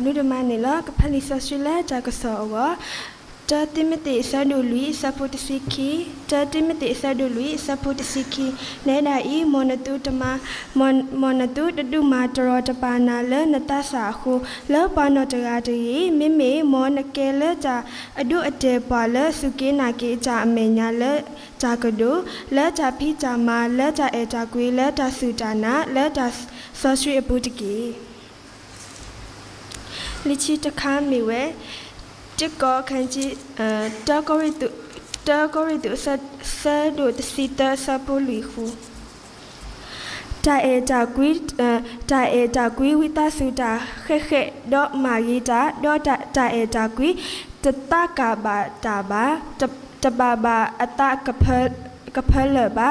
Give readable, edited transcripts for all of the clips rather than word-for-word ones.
W ဒမနီလာကဖလီဆဆွေလာဂျာကဆောဝါတာတိမတိဆာဒူလူစပိုတစီခီတာတိမတိဆာဒူလူစပိုတစီခီနဲဒါဤမောနတုတမမောနတုတတုမာတရောတပါနာလနတဆာခုလောပနောတရာတီမိမိမောနကဲလကြအဒုအတေပါလစုကေနာကေကြအမေညာလဂျာကဒုလဲကြဖိကြမာလဲကြအေကြကွေလဲကြစုတာနာလဲကြဆောဆွေအပုတကီလီချီတခါမီဝဲတကောခန်းကြီးတကောရီတုဆာဒုတစီတဆပူလီခုတာအေတာကွီဝိတဆူတာခဲဒေါမာဂီတာဒေါတာအေတာကွီတတကဘာတာဘာတဘာဘာအတကဖလဘာ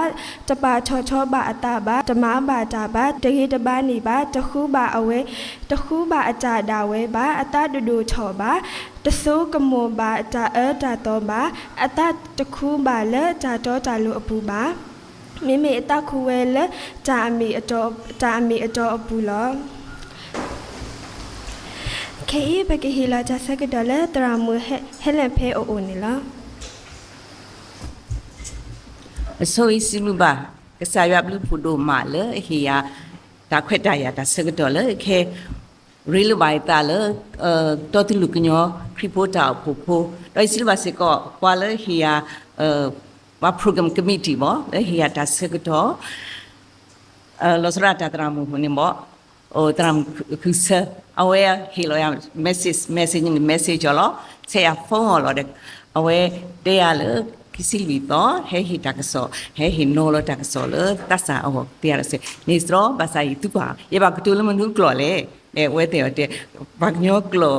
တပါချောဘာအတဘာတမဘာတာဘာတရေတဘာနေဘာတခုဘာအဝဲတခုဘာအကြတာဝဲဘာအတဒူဒူချောဘာတဆိုးကမောဘာတာတာတော့ဘာအတတခုဘာလဲတာတော့တာလို့အပူဘာမိမိအတခုဝဲလဲတာအမီအတော်အပူလောခေဘကဟီလာကြဆက်ကဒလဲတရာမူဟဲလန်ဖဲအိုနေလားဆိုးစီလူပါကစားရဘလူဖူဒိုမာလေဟီယာတာခွက်တရတာစကတော့လေခဲရီလူပိုင်တာလေတော်တူလူကညောခရီပိုတာဖူဖူတော့စီလူပါစကောကွာလေဟီယာဘာ program committee ဘောလေဟီယာတာစကတော့လောစရတာတရာမူနေမောတရာခုစအဝဲဟီလိုယာ message လောဆေးဖုန်းလောတဲ့အဝဲတရားလေKisili to he takaso he no lo takaso lo tasa awo tiara se ni stro basa itu ba ye ba kutul manu klo le we te bagnyo klo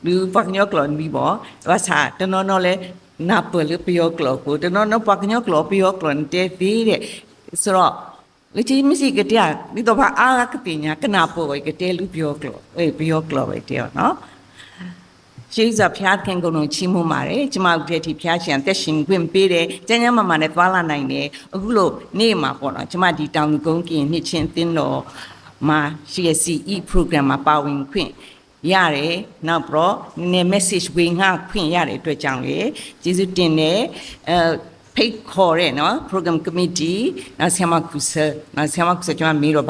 lu bagnyo klo ni bo basa tono no le na pu lu pyo klo ko tono no bagnyo klo pyo klo te ti de so le chi mi si ke tia ni to ba a ka ti nya kana po ke te lu pyo klo we te noရှိစဖျားခင်ကုန်လုံးချီးမွမ်းပါတယ်ကျမတို့ဒီဖျားရှင်တက်ရှင်ခွင့်ပေးတယ်ကျန်းကျန်းမာမာနဲ့သွားလာနိုင်တယ်အခုလို့နေ့မှာပေါ့နော်ကျမဒီတောင်ကုန်းကင်နှစ်ချင်းတင်းတော်မှာ CSE program မှာပါဝင်ခွင့်ရတယ်နောက်ပြီးနည်း message ဝင်ငှခွင့်ရတဲ့အတွက်ကြောင့်လေကျေးဇူးတင်တယ်ဖိတ်ခေါ်ရဲနော် program committee နောက်ဆရာမကုဆကျွန်မမေးတော့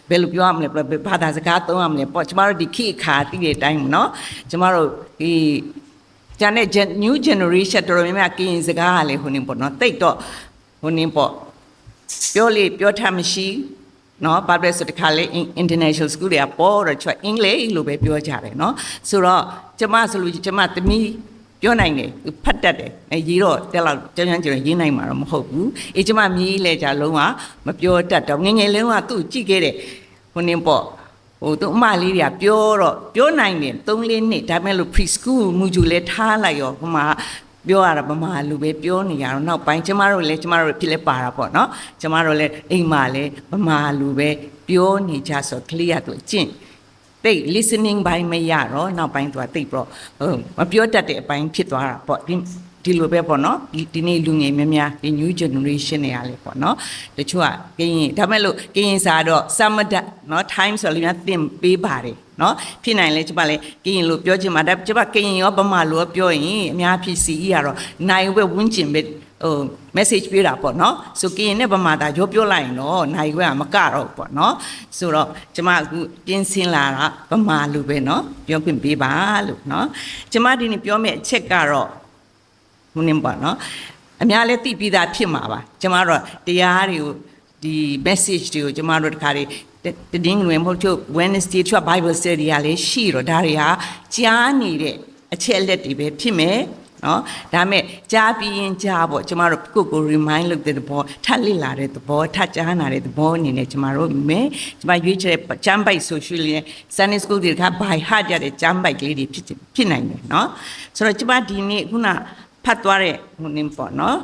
ဘယ်လိုပြောရမလဲဘာသာစကားသုံးရမလဲပေါ့ကျမတို့ဒီခေတ်အခါတည်တဲ့အတိုင်းနော်ကျမတို့ဒီကျန်တဲ့ new generation တော်တော်များများကရင်စကားကလည်းဟိုနေပေါ့နော်တိတ်တော့ဟိုနေပေါ့ပြောထားမရှိနော်ဘာပဲဆိုတခါလေ international school တွေကပေါ်တော့ချွတ်အင်္ဂလိပ်လိုပဲပြောကြတယ်နော်ဆိုတော့ကျမဆိုလို့ကျမသမီးပြောနိုင်တယ်ဖတ်တတ်တယ်ရေးတော့တက်လောက်ကျန်းကျန်းရေးနိုင်မှာတော့မဟုတ်ဘူးကျမမြည်လဲကြလုံးဝမပြောတတ်တော့ငငယ်လေးကသူ့ကြည့်ခဲ့တယ်ဟိုနင်းပေါ့ဟိုသူအမလေးတွေကပြောနိုင်တယ်3-4နှစ်ဒါပေမဲ့လို့ preschool မူဂျူလဲထားလိုက်ရောဟိုမှာပြောရတာဗမာလူပဲပြောနေရတော့နောက်ပိုင်းကျမတို့ဖြစ်လဲပါတာပေါ့နော်ကျမတို့လဲအိမ်မှာလဲဗမာလူပဲပြောနေကြဆိုကလေးရသူအကျင့်တိတ် listening ဘိုင်းမရတော့နောက်ပိုင်းသူကတိတ်ပေါ့မပြောတတ်တဲ့အပိုင်းဖြစ်သွားတာပေါ့ဒီလိုပဲပေါ့နော်ဒီနေ့လူငယ်များများဒီ new generation တွေအားလေပေါ့နော်တချို့ကကရင်ဒါမဲ့လို့ကရင်စာတော့ samada နော် time ဆိုလည်းသင်ပေးပါတယ်နော်ဖြစ်နိုင်လဲကျမလည်းကရင်လို့ပြောချင်မှာဒါကျမကရင်ရောဗမာလိုပြောရင်အများဖြစ်စီရတော့နိုင်ဝဲဝန်းကျင်ပဲmessage ပေးတာပေါ့နော်ဆိုကရင်နဲ့ဗမာသားရောပြောလိုက်ရင်တော့နိုင်ဝဲကမကတော့ပေါ့နော်ဆိုတော့ကျမအခုပြင်းစင်လာတာဗမာလိုပဲနော်ပြောခွင့်ပေးပါလို့နော်ကျမဒီနေ့ပြောမယ့်အချက်ကတော့မင်းပါနော်အများလည်းသိပြီးသားဖြစ်မှာပါကျမတို့တရားတွေကိုဒီ message တွေကိုကျမတို့တခါတည်းတင်းငွေမဟုတ်ချို့ Wednesday ချို့ Bible study ရလည်းရှိတော့ဒါတွေဟာကြားနေတဲ့အချက်လက်တွေပဲဖြစ်မယ်နော်ဒါမဲ့ကြားပြီးရင်ကြားပေါ့ကျမတို့ကို remind လုပ်တဲ့သဘောထပ်လေ့လာတဲ့သဘောထပ်ကြားနာတဲ့သဘောအနေနဲ့ကျမတို့မယ်ကျမရွေးချယ်တဲ့ကျမ်းပိုက် social နဲ့ Sunday school တွေက by heart ရတဲ့ကျမ်းပိုက်ကလေးတွေဖြစ်နိုင်တယ်နော်ဆိုတော့ကျမဒီနေ့ခုနဖတ်သွားတဲ့ဟိုနင်းပေါ့နော်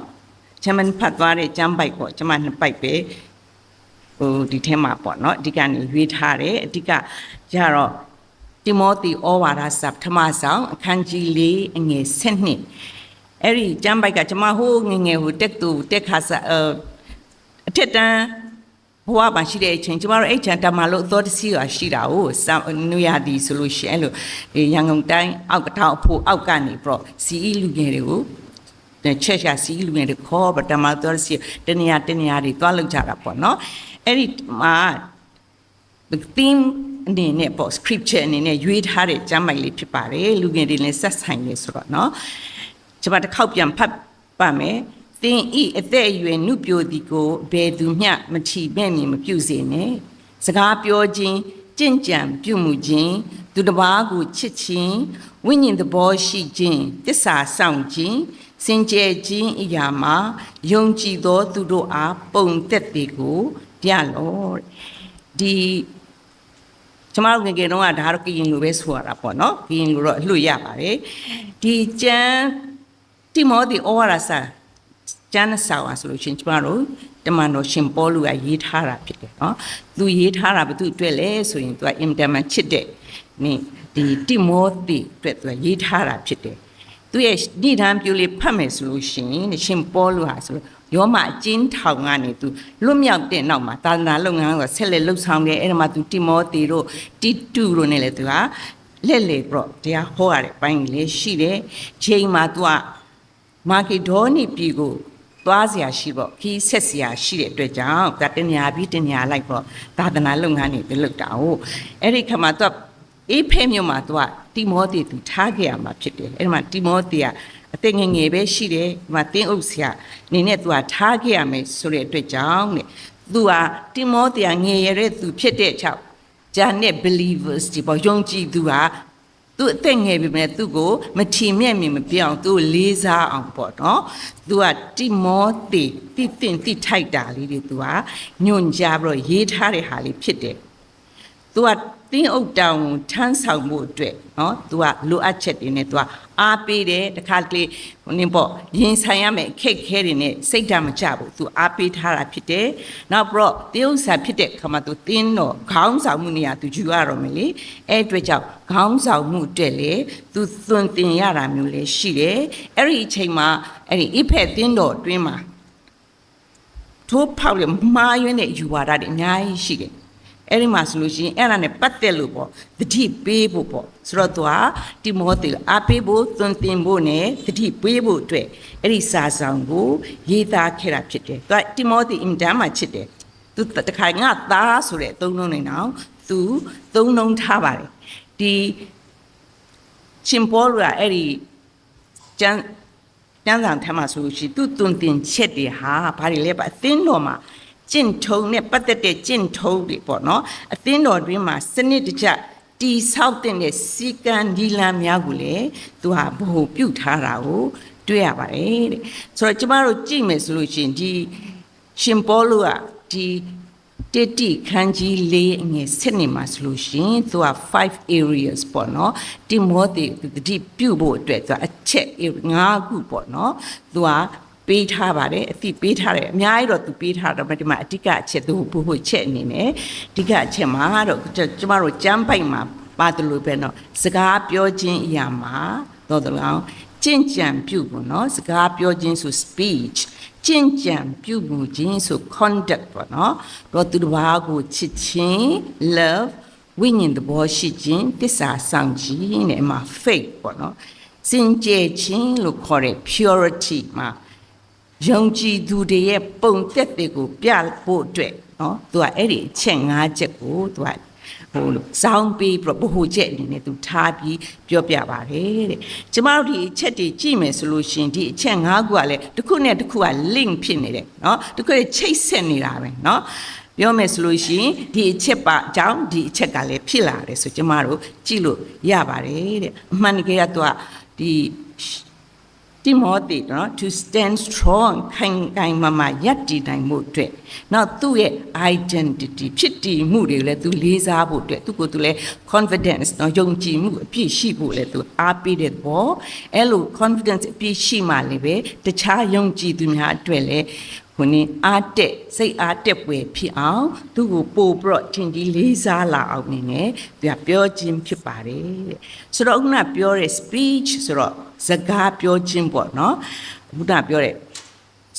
ချမ်းမဖတ်သွားတဲ့ကျမ်းပိုက်ပေါ့ကျမနှစ်ပိုက်ပဲဟိုဒီထဲမှာပေါ့နော်အဓိကနေရွေးထားတယ်အဓိကကြတော့တိမောသေဩဝါဒစာပထမဆောင်အခန်းကြီး4အငယ်7အဲ့ဒီကျမ်းပိုက်ကကျမဟိုငငယ်ဟိုတက်ခါစာအထက်တန်း ဘဝမှာရှိတဲ့အချိန်ကျမတို့အဲ့ချန်တမလို့သောတစီရရှိတာကိုနွေရသည်ဆိုလို့ရှိရင်အဲ့လိုရန်ကုန်တိုင်းအောက်ကထောင်အဖို့အောက်ကနေပြီးတော့စီအီလူငယ်တွေကိုချက်ရှာစီလူငယ်တွေခေါ်ပတမသောတစီတနေရာတွေသွားလောက်ကြတာပေါ့နော်အဲ့ဒီမှာ theme အနေနဲ့ပေါ့ scripture အနေနဲ့ရွေးထားတဲ့ကျမ်းပိုင်လေးဖြစ်ပါတယ်လူငယ်တွေလည်းဆက်ဆိုင်နေဆိုတော့နော်ကျွန်မတစ်ခေါက်ပြန်ဖတ်ပါမယ်သင်ဤအသက်အရွယ်နုပြိုသည်ကိုဘယ်သူမျှမချီမဲ့မြင်မပြုစေနဲ့စကားပြောခြင်းကြင်ကြံပြုမှုခြင်းသူတစ်ပါးကိုချစ်ခြင်းဝိညာဉ်သဘောရှိခြင်းတစ္ဆာဆောင်ခြင်းစင်ကြယ်ခြင်းအရာမှာယုံကြည်သောသူတို့အားပုံသက်တွေကိုပြလော့ဒီကျွန်တော်ငယ်ငယ်တုန်းကဒါတော့ကရင်လိုပဲဆိုရတာပေါ့နော်ကရင်လိုတော့အလှရပါတယ်ဒီကျမ်းတိမောသေဩဝါဒစာကျမ်းစာဝါဆိုလို့ရှိရင်ကျမတို့တမန်တော်ရှင်ပေါလုကရေးထားတာဖြစ်တယ်နော်သူရေးထားတာဘသူအတွက်လဲဆိုရင်သူကအင်တမန်ချစ်တဲ့နိဒီတိမောသေအတွက်သူရေးထားတာဖြစ်တယ်သူရဲ့ဏိဒံပြိုလေးဖတ်မယ်ဆိုလို့ရှိရင်ရှင်ပေါလုဟာဆိုရောမအကျဉ်းထောင်ကနေသူလွတ်မြောက်တဲ့နောက်မှာသာသနာလုပ်ငန်းကိုဆက်လက်လှုပ်ဆောင်ခဲ့အဲ့ဒါမှသူတိမောသေတို့တိတုတို့နဲ့လည်းသူကလက်လေပြီးတော့တရားဟောရတဲ့ပိုင်းလေးရှိတယ်ချိန်မှာသူကမာကေဒေါနိပြည်ကိုသွားเสียရှိပေါ့ခီးဆက်เสียရှိတဲ့အတွက်ကြောင့်ဒါတညာပြီးတညာလိုက်ပေါ့သာသနာလုပ်ငန်းတွေလုပ်တာဟုတ်အဲ့ဒီခါမှာသူကအေးဖဲမြို့မှာသူကတိမောသေသူထားခဲ့ရမှာဖြစ်တယ်အဲ့ဒီမှာတိမောသေကအသက်ငယ်ငယ်ပဲရှိတယ်ဒီမှာတင်းအုပ်ဆရာနေနဲ့သူကထားခဲ့ရမယ်ဆိုတဲ့အတွက်ကြောင့်တဲ့သူကတိမောသေငယ်ရတဲ့သူဖြစ်တဲ့ကြောင့်ဂျာနဲ့ believers ဒီပေါ့ယုံကြည်သူကသူအသက်ငယ်ပြီမဲ့သူကိုမထီမဲ့မြင်မပြောင်းသူလေးစားအောင်ပေါ့နော်သူကတိမောသေတိတင်တိထိုက်တာလေးတွေသူကညွန်ကြားပြီးတော့ရေးထားတဲ့ဟာလေးဖြစ်တယ်သူကတင်းအုပ်တောင်ထမ်းဆောင်မှုအတွက်နော်သူကလိုအပ်ချက်တွေနဲ့သူကအားပေးတယ်တခါတလေနင်းပေါ့ရင်ဆိုင်ရမယ်အခက်ခဲတွေနဲ့စိတ်ဓာတ်မကျဘူးသူအားပေးထားတာဖြစ်တယ်နောက်ပြီးတော့တရုပ်ဆာဖြစ်တဲ့ခါမှာသူတင်းတော့ခေါင်းဆောင်မှုနေရာသူယူရတော့မယ်လေအဲ့အတွက်ကြောင့်ခေါင်းဆောင်မှုအတွက်လေသူသွန်သင်ရတာမျိုးလည်းရှိတယ်အဲ့ဒီအချိန်မှာအဲ့ဒီအဖက်တင်းတော်အတွင်းမှာထိုးဖောက်ရမှားယွင်းတဲ့ယူဝါဒတွေအများကြီးရှိတယ်အဲ့ဒီမှာဆိုလို့ရှိရင်အဲ့ဒါနဲ့ပတ်သက်လို့ပေါ့တတိပေးဖို့ပေါ့ဆိုတော့သူကတိမောသေအားပေးဖို့သွန်သင်ဖို့နဲ့တတိပေးဖို့အတွက်အဲ့ဒီစာဆောင်ကိုရေးသားခဲ့တာဖြစ်တယ်သူကတိမောသေအင်တန်မှချစ်တယ်သူတခါငါသားဆိုတဲ့သုံးလုံးနေတော့သူသုံးလုံးထားပါတယ်ဒီရှင်ပေါလုကအဲ့ဒီကျမ်းစာထဲမှာဆိုလို့ရှိရင်သူသွန်သင်ချက်တွေဟာဘာတွေလဲပါအသင်းတော်မှာကျင့်ထုံနဲ့ပတ်သက်တဲ့ကျင့်ထုံတွေပေါ့နော်အသင်းတော်တွင်မှာစနစ်တကျတီဆောက်တဲ့စီကံဒီလံများကိုလည်းသူဟာဘ ਹੁ ပြုတ်ထားတာကိုတွေ့ရပါတယ်တဲ့ဆိုတော့ကျမတို့ကြည့်မယ်ဆိုလို့ရှိရင်ဒီရှင်ပေါလုကဒီတတိခန်းကြီး၄အငယ်7နေမှာဆိုလို့ရှိရင်သူက5 areas ပေါ့နော်တိမောသေတတိပြုတ်ဖို့အတွက်သူကအချက်5ခုပေါ့နော်သူကပေးထားပါတယ်အသိပေးထားတယ်အများကြီးတော့သူပေးထားတော့ဒီမှာအဓိကအချက်သူဘို့ချက်အနေနဲ့အဓိကအချက်မှာတော့ကျမတို့ကျမ်းပိုက်မှာပါတယ်လို့ပဲနော်စကားပြောခြင်းအရာမှာတော့တော်တော်ကြင်ကြံပြုဖို့နော်စကားပြောခြင်းဆို speech ကြင်ကြံပြုမှုခြင်းဆို conduct ပေါ့နော်တော့သူတစ်ပါးကိုချစ်ခြင်း love ဝိညာဉ်သဘောရှိခြင်းတစ္ဆာဆောင်ခြင်းနဲ့မှာ faith ပေါ့နော်စင်ကြယ်ခြင်းလို့ခေါ်တဲ့ purity မှာယုံကြည်သူတွေရဲ့ပုံသက်တွေကိုပြဖို့အတွက်နော်သူကအဲ့ဒီအချက်၅ချက်ကိုသူကဟိုစောင်းပြီးဘ ਹੁ ချက်အနေနဲ့သူထားပြီးပြောပြပါတယ်တဲ့ကျမတို့ဒီအချက်တွေကြည့်မယ်ဆိုလို့ရှိရင်ဒီအချက်၅ခုကလည်းတစ်ခုနဲ့တစ်ခုက link ဖြစ်နေတယ်နော်တစ်ခုချိတ်ဆက်နေတာပဲနော်ပြောမယ်ဆိုလို့ရှိရင်ဒီအချက်ပါအကြောင်းဒီအချက်ကလည်းဖြစ်လာတယ်ဆိုကျမတို့ကြည့်လို့ရပါတယ်တဲ့အမှန်တကယ်ကသူကဒီတိမောသေနော် to stand strong ခိုင်မာရပ်တည်နိုင်မှုအတွက်နောက်သူ့ရဲ့ identity ဖြစ်တည်မှုတွေလည်းသူလေးစားဖို့အတွက်သူကိုယ်သူလည်း confidence နော်ယုံကြည်မှုအပြည့်ရှိဖို့လည်းသူအားပေးတဲ့ဘောအဲ့လို confidence အပြည့်ရှိမှလည်းပဲတခြားယုံကြည်သူများအတွက်လည်းခုနအားတက်စိတ်အားတက်ပွဲဖြစ်အောင်သူ့ကိုပို့ပြီးတော့ထင်ကြီးလေးစားလာအောင်နေနဲ့သူကပြောခြင်းဖြစ်ပါတယ်တဲ့ဆိုတော့ခုနပြောတဲ့ speech ဆိုတော့စကားပြောခြင်းပေါ့နော်ခုနပြောတဲ့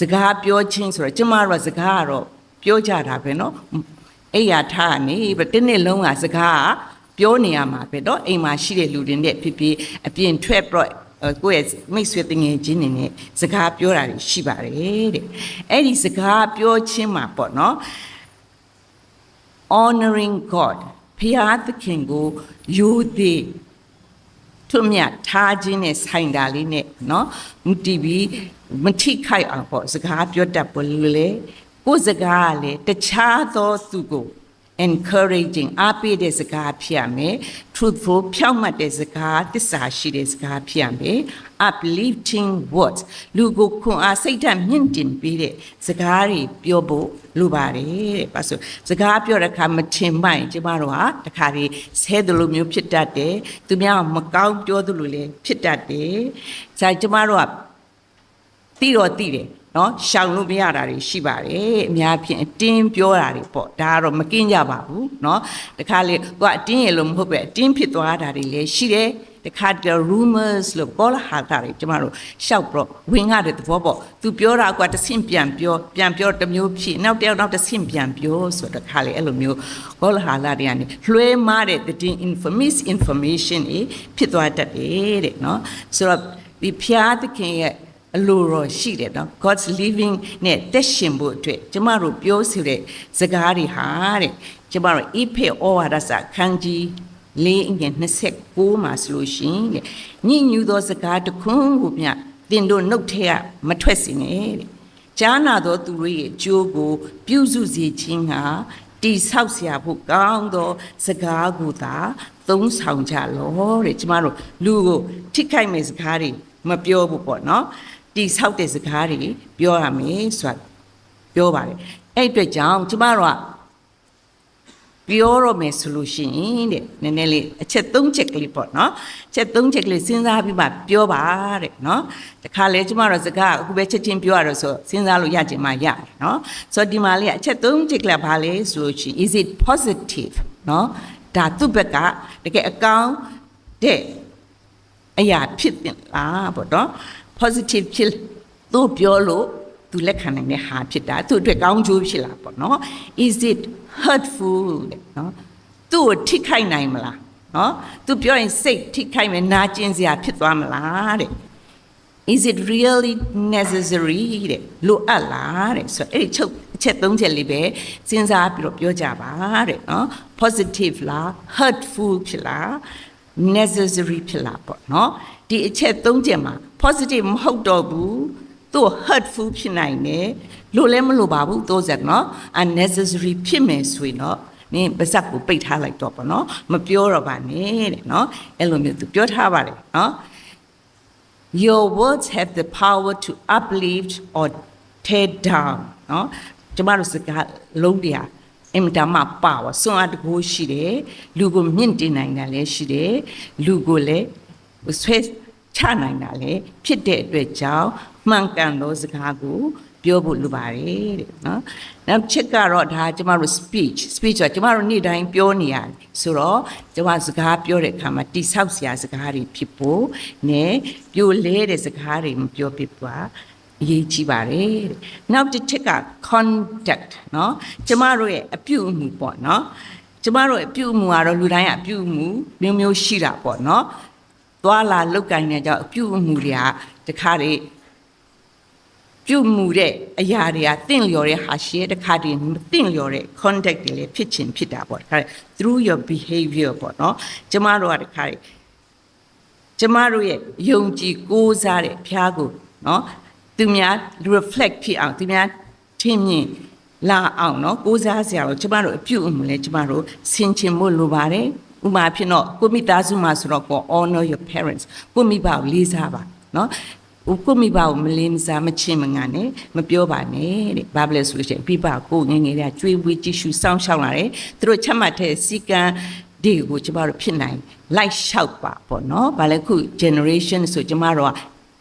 စကားပြောခြင်းဆိုတော့ကျမတို့ကစကားကတော့ ပြောကြတာပဲနော်အဲ့ရထားနေပဲတစ်နှစ်လုံးကစကားပြောနေရမှာပဲတော့အိမ်မှာရှိတဲ့လူတွေနဲ့ဖြစ်ဖြစ်အပြင်ထွက်ပြီးကိုယ့်ရဲ့မိတ်ဆွေတငယ်ချင်းတွေနဲ့စကားပြောတာရှိပါတယ်တဲ့အဲ့ဒီစကားပြောချင်းမှာပေါ့နော် honoring God ဖျားသခင်ကိုယူသည်သူမြတ်ထားခြင်းနဲ့ဆိုင်တာလေးနဲ့နော်မတီးပြီးမထိခိုက်အောင်ပေါ့စကားပြောတတ်ပေါ်လို့လေကိုယ်စကားကလေတခြားသောသူကို encouraging အားပေးတဲ့စကားဖြစ်ရမယ် truthful ဖြောင့်မတ်တဲ့စကားသစ္စာရှိတဲ့စကားဖြစ်ရမယ် uplifting words လူကိုခွန်အားစိတ်ဓာတ်မြင့်တင်ပေးတဲ့စကားတွေပြောဖို့လိုပါတယ်တဲ့ဘာလို့စကားပြောတဲ့အခါမထင်မှန်ကျမတို့ဟာတခါလေဆဲသလိုမျိုးဖြစ်တတ်တယ်သူများမကောင်းပြောသလိုလည်းဖြစ်တတ်တယ်ဒါကျမတို့ကတိတော့တိတယ်နော်ရှောင်လို့မရတာတွေရှိပါတယ်အများဖြင့်အတင်းပြောတာတွေပေါ့ဒါကတော့မကင်းကြပါဘူးနော်တခါလေကိုကအတင်းရလို့မဟုတ်ပဲအတင်းဖြစ်သွားတာတွေလည်းရှိတယ်တခါတည်း rumors လို့ပေါ်လာတာတွေကျမတို့ရှောက်ပြီးဝင်ရတဲ့သဘောပေါ့သူပြောတာကတဆင့်ပြန်ပြောတစ်မျိုးဖြစ်နောက်တစ်ယောက်နောက်တစ်ဆင့်ပြန်ပြောဆိုတော့တခါလေအဲ့လိုမျိုးပေါ်လာတွေကနေလွှဲမားတဲ့တင် information ဖြစ်သွားတတ်တယ်တဲ့နော်ဆိုတော့ဒီဖျားသခင်ရဲ့အလိုတော်ရှိတယ်နော် God's living နဲ့တက်ရှင်ဖို့အတွက်ကျမတို့ပြောဆိုတဲ့စကားတွေဟာတဲ့ကျမတို့အိဖေဩဝါဒစာခန်းကြီး4:29မှာဆိုလို့ရှိရင်ညဉ့်ညူသောစကားတစ်ခွန်းကိုမြတင်တို့နှုတ်ထဲကမထွက်စေနဲ့တဲ့ကြားနာသောသူတို့ရဲ့အကျိုးကိုပြုစုစေခြင်းဟာတိဆောက်เสียဖို့ကောင်းသောစကားကိုသာသုံးဆောင်ကြလောတဲ့ကျမတို့လူကိုထိခိုက်မဲ့စကားတွေမပြောဘူးပေါ့နော်တိဆောက်တဲ့စကားတွေပြောရမယ်ဆိုတာပြောပါတယ်အဲ့အတွက်ကြောင့်ကျမတို့ကပြောရမယ်ဆိုလို့ရှိရင်တဲ့နည်းနည်းလေးအချက်၃ချက်ကလေးပေါ့နော်အချက်၃ချက်ကလေးစဉ်းစားပြီးမှပြောပါတဲ့နော်တခါလေကျမတို့စကားအခုပဲချက်ချင်းပြောရတော့ဆိုစဉ်းစားလို့ရချင်မှရတယ်နော်ဆိုတော့ဒီမှာလေးအချက်၃ချက်ကလေးဘာလဲဆိုလို့ရှိရင် is it positive နော်ဒါသူ့ဘက်ကတကယ်အကောင်းတဲ့အရာဖြစ်တင်လားပေါ့နော် positive ဖြစ်သူပြောလို့သူလက်ခံနိုင်တဲ့ဟာဖြစ်တာသူအတွက်ကောင်းကျိုးဖြစ်လာပေါ့နော် is it hurtful တဲ့နော်သူ့ကိုထိခိုက်နိုင်မလားနော်သူပြောရင်စိတ်ထိခိုက်မယ်နာကျင်စရာဖြစ်သွားမလားတဲ့ is it really necessary တဲ့လိုအပ်လားတဲ့ဆိုအဲ့ဒီချုပ်အချက်၃ချက်လေးပဲစဉ်းစားပြီးတော့ပြောကြပါတဲ့နော် positive လား hurtful ဖြစ်လား necessary ဖြစ်လားပေါ့နော်ဒီအချက်၃ချက်မှာ positive မဟုတ်တော့ဘူးသူ hurtful ဖြစ်နိုင်တယ်လို့လည်းမလို့ပါဘူးသို့ဆက်နော် unnecessary ဖြစ်မယ်ဆိုရင်တော့နင်ပါဇက်ကိုပိတ်ထားလိုက်တော့ပေါ့နော်မပြောတော့ပါနဲ့တဲ့နော်အဲ့လိုမျိုးသူပြောထားပါတယ်နော် your words have the power to uplift or tear down နော်ကျမတို့စကားလုံးတရားအင်မတန်မှပါဝါစွမ်းအားတကူရှိတယ်လူကိုမြင့်တင်နိုင်တာလည်းရှိတယ်လူကိုလည်းဆွဲချနိုင်တာလည်းဖြစ်တဲ့အတွက်ကြောင့်မှန်ကန်သောစကားကိုပြောဖို့လိုပါတယ်တဲ့နော်နောက်ချက်ကတော့ဒါကျမတို့ speech ကကျမတို့နေ့တိုင်းပြောနေရတယ်ဆိုတော့ကျမစကားပြောတဲ့အခါမှာတိဆောက်စရာစကားတွေဖြစ်ဖို့နဲ့ပြိုလဲတဲ့စကားတွေမပြောဖြစ်ပါအရေးကြီးပါတယ်တဲ့နောက်တစ်ချက်က conduct နော်ကျမတို့ရဲ့အပြုအမူပေါ့နော်ကျမတို့အပြုအမူကတော့လူတိုင်းအပြုအမူမျိုးမျိုးရှိတာပေါ့နော်သွားလာလောက်ကင်နေကြအပြုအမူတွေကတခါတည်းပြုမှုတဲ့အရာတွေကတင့်လျော်တဲ့ဟာရှိတဲ့ခါတည်းမတင့်လျော်တဲ့ contact တွေလည်းဖြစ်တာပေါ့တခါ through your behavior ပေါ့နော်ကျမတို့ကတခါကျမတို့ရဲ့ယုံကြည်ကိုးစားတဲ့ဘုရားကိုနော်သူများ reflect ဖြစ်အောင်သူများထင်မြင်လာအောင်နော်ကိုးစားစရာလို့ကျမတို့အပြုအမူလဲကျမတို့ဆင်ခြင်ဖို့လိုပါတယ်ဥပမာဖြစ်တော့ကိုမိသားစုမှာဆိုတော့ကို honor your parents ကိုမိဘကိုလေးစားပါနော်ကိုမိဘကိုမလေးမစားမချင်မငါနဲ့မပြောပါနဲ့တဲ့ဘာဖြစ်လဲဆိုလို့ရှိရင်ပြပကိုငငယ်တဲ့ကျွေးဝေးကြည့်ရှုစောင့်ရှောက်လာတယ်သူတို့ချက်မှတ်တဲ့စီကံဒီကိုကျမတို့ဖြစ်နိုင်လိုက်လျှောက်ပါပေါ့နော်ဘာလဲခု generation ဆိုကျမတို့က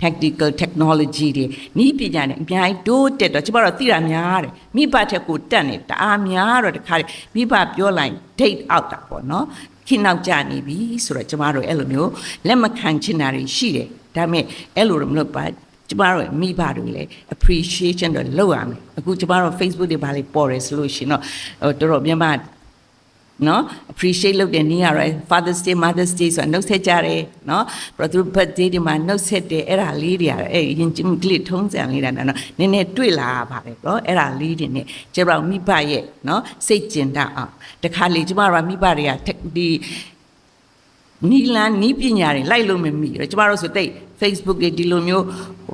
technical technology တွေဤပညာနဲ့အများကြီးတိုးတက်တော့ကျမတို့သိတာများတယ်မိဘထက်ကိုတက်နေတအားများတော့တခါမိဘပြောလိုက် date out တာပေါ့နော်ခိနောက်ကြနေပြီဆိုတော့ကျမတို့အဲ့လိုမျိုးလက်မခံချင်တာတွေရှိတယ်ဒါပေမဲ့အဲ့လိုမလုပ်ပါကျ ကျမတို့မိဘတွေလည်း appreciation တော့လုပ်ရမယ်အခုကျမတို့ Facebook တွေဘာလေးပေါ်တယ်ဆိုလို့ရှိရင်တော့တော်တော်မြန်မာနော် appreciate လုပ်တဲ့နေ့ကတော့ Father's Day Mother's Day ဆိုတာနှုတ်ဆက်ကြတယ်နော်ပြီးတော့သူ birthday ဒီမှာနှုတ်ဆက်တယ်အဲ့ဒါလေးတွေကတော့အဲ့ရင်ချင်းကလစ်ထုံးစံလေးတာနော်နည်းနည်းတွေ့လာပါတယ်နော်အဲ့ဒါလေးတွေနဲ့ကျမတို့မိဘရဲ့နော်စိတ်ကျင်တတ်အောင်တခါလေကျမတို့မိဘတွေကဒီနီလန်နီးပညာတွေလိုက်လို့မမီတော့ကျမတို့ဆိုတိတ် Facebook တွေဒီလိုမျိုး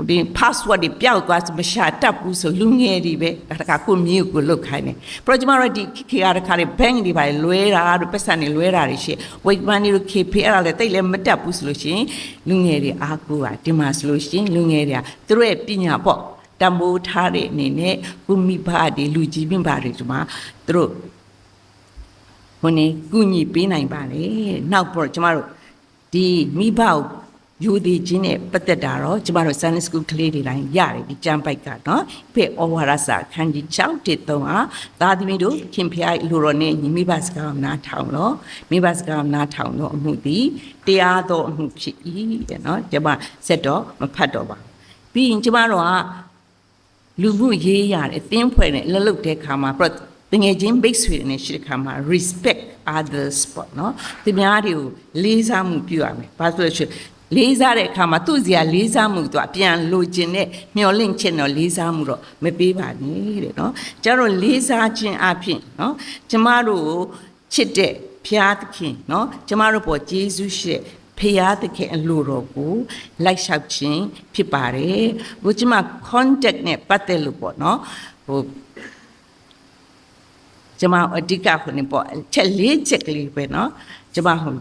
ဒီ password တွေပျောက်သွားမရှာတတ်ဘူးဆိုလူငယ်တွေပဲတခါကိုမြေကိုလုတ်ခိုင်းတယ်ပြတော့ကျမတို့ဒီခေတ်ကတခါတွေ bank တွေပါလွဲတာတို့ပတ်စံတွေလွဲတာတွေရှိ wait money တို့ KP အဲ့ဒါလည်းတိတ်လည်းမတတ်ဘူးဆိုလို့ရှိရင်လူငယ်တွေအားကိုးတာဒီမှာဆိုလို့ရှိရင်လူငယ်တွေကသူတို့ရဲ့ပညာပေါ့တံပိုးထားတဲ့အနေနဲ့ကိုမိဘတွေလူကြီးမိဘတွေဒီမှာသူတို့ဟိုနေကုညီပေးနိုင်ပါလေနောက်တော့ကျမတို့ဒီမိဘကိုယူသည်ချင်းနဲ့ပတ်သက်တာတော့ကျမတို့ Sunday School ကလေးတွေတိုင်းရတယ်ဒီကျမ်းပိုက်ကနော်ဖေဩဝါဒစာခန်းကြီး6တိ3ဟာသာသမီတို့ခင်ဖျားလူတော်နဲ့ညီမိဘစကားနားထောင်တော့မိဘစကားနားထောင်တော့အမှုသည်တရားတော်အမှုဖြစ်၏တဲ့နော်ကျမဆက်တော့မဖတ်တော့ပါပြီးရင်ကျမတို့ကလူမှုရေးရတယ်အသင်းဖွဲ့နဲ့လှုပ်တဲ့ခါမှာတငယ်ချင်း big swing နဲ့ရှိတဲ့ခါမှာ respect others ပေါ့နော်သူများတွေကိုလေးစားမှုပြုရမယ်ဘာလို့လဲဆိုလေးစားတဲ့အခါမှာသူ့စီကလေးစားမှုသူအပြန်လိုချင်တဲ့မျောလင့်ချက်တော့လေးစားမှုတော့မပေးပါနဲ့တဲ့နော်ကျတော့လေးစားခြင်းအပြင်နော်ကျမတို့ကိုချစ်တဲ့ဖျားသခင်နော်ကျမတို့ပေါ်ယေရှုရှိတဲ့ဖျားသခင်အလိုတော်ကိုလိုက်လျှောက်ခြင်းဖြစ်ပါတယ်ဘုကျမ contact နဲ့ပတ်သက်လို့ပေါ့နော်ဟိုကျမအဓိကခုနေပေါ့ချက်လေးချက်ကလေးပဲเนาะကျမဟို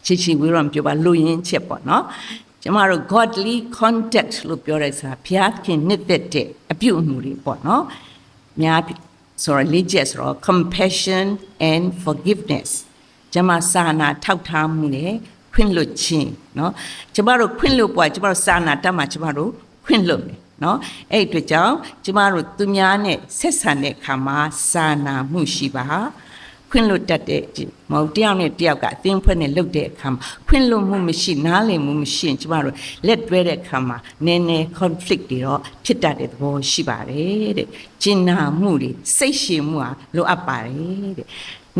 ချစ်ဝေးရံပြောပါလူရင်းချက်ပေါ့เนาะကျမတို့ godly contact လို့ပြောတဲ့ဆိုတာဘုရားခင်နှစ်သက်တဲ့အပြုအမူတွေပေါ့เนาะများဆိုရလေးချက်ဆိုတော့ compassion and forgiveness ကျမစာနာထောက်ထားမှုနဲ့ခွင့်လွှတ်ခြင်းเนาะကျမတို့ခွင့်လွှတ်ပွားကျမတို့စာနာတတ်မှာကျမတို့ခွင့်လွှတ်မယ်နော်အဲ့အတွက်ကြောင့်ကျမတို့သူများနဲ့ဆက်ဆံတဲ့အခါမှာစာနာမှုရှိပါခွင့်လွတ်တတ်တဲ့မဟုတ်တယောက်နဲ့တယောက်ကအသင်းဖွဲ့နဲ့လုပ်တဲ့အခါမှာခွင့်လွတ်မှုမရှိနားလည်မှုမရှိရင်ကျမတို့လက်တွဲတဲ့အခါမှာနည်းနည်း conflict တွေတော့ဖြစ်တတ်တဲ့သဘောရှိပါတယ်တဲ့ကျင်နာမှုတွေစိတ်ရှည်မှုဟာလိုအပ်ပါတယ်တဲ့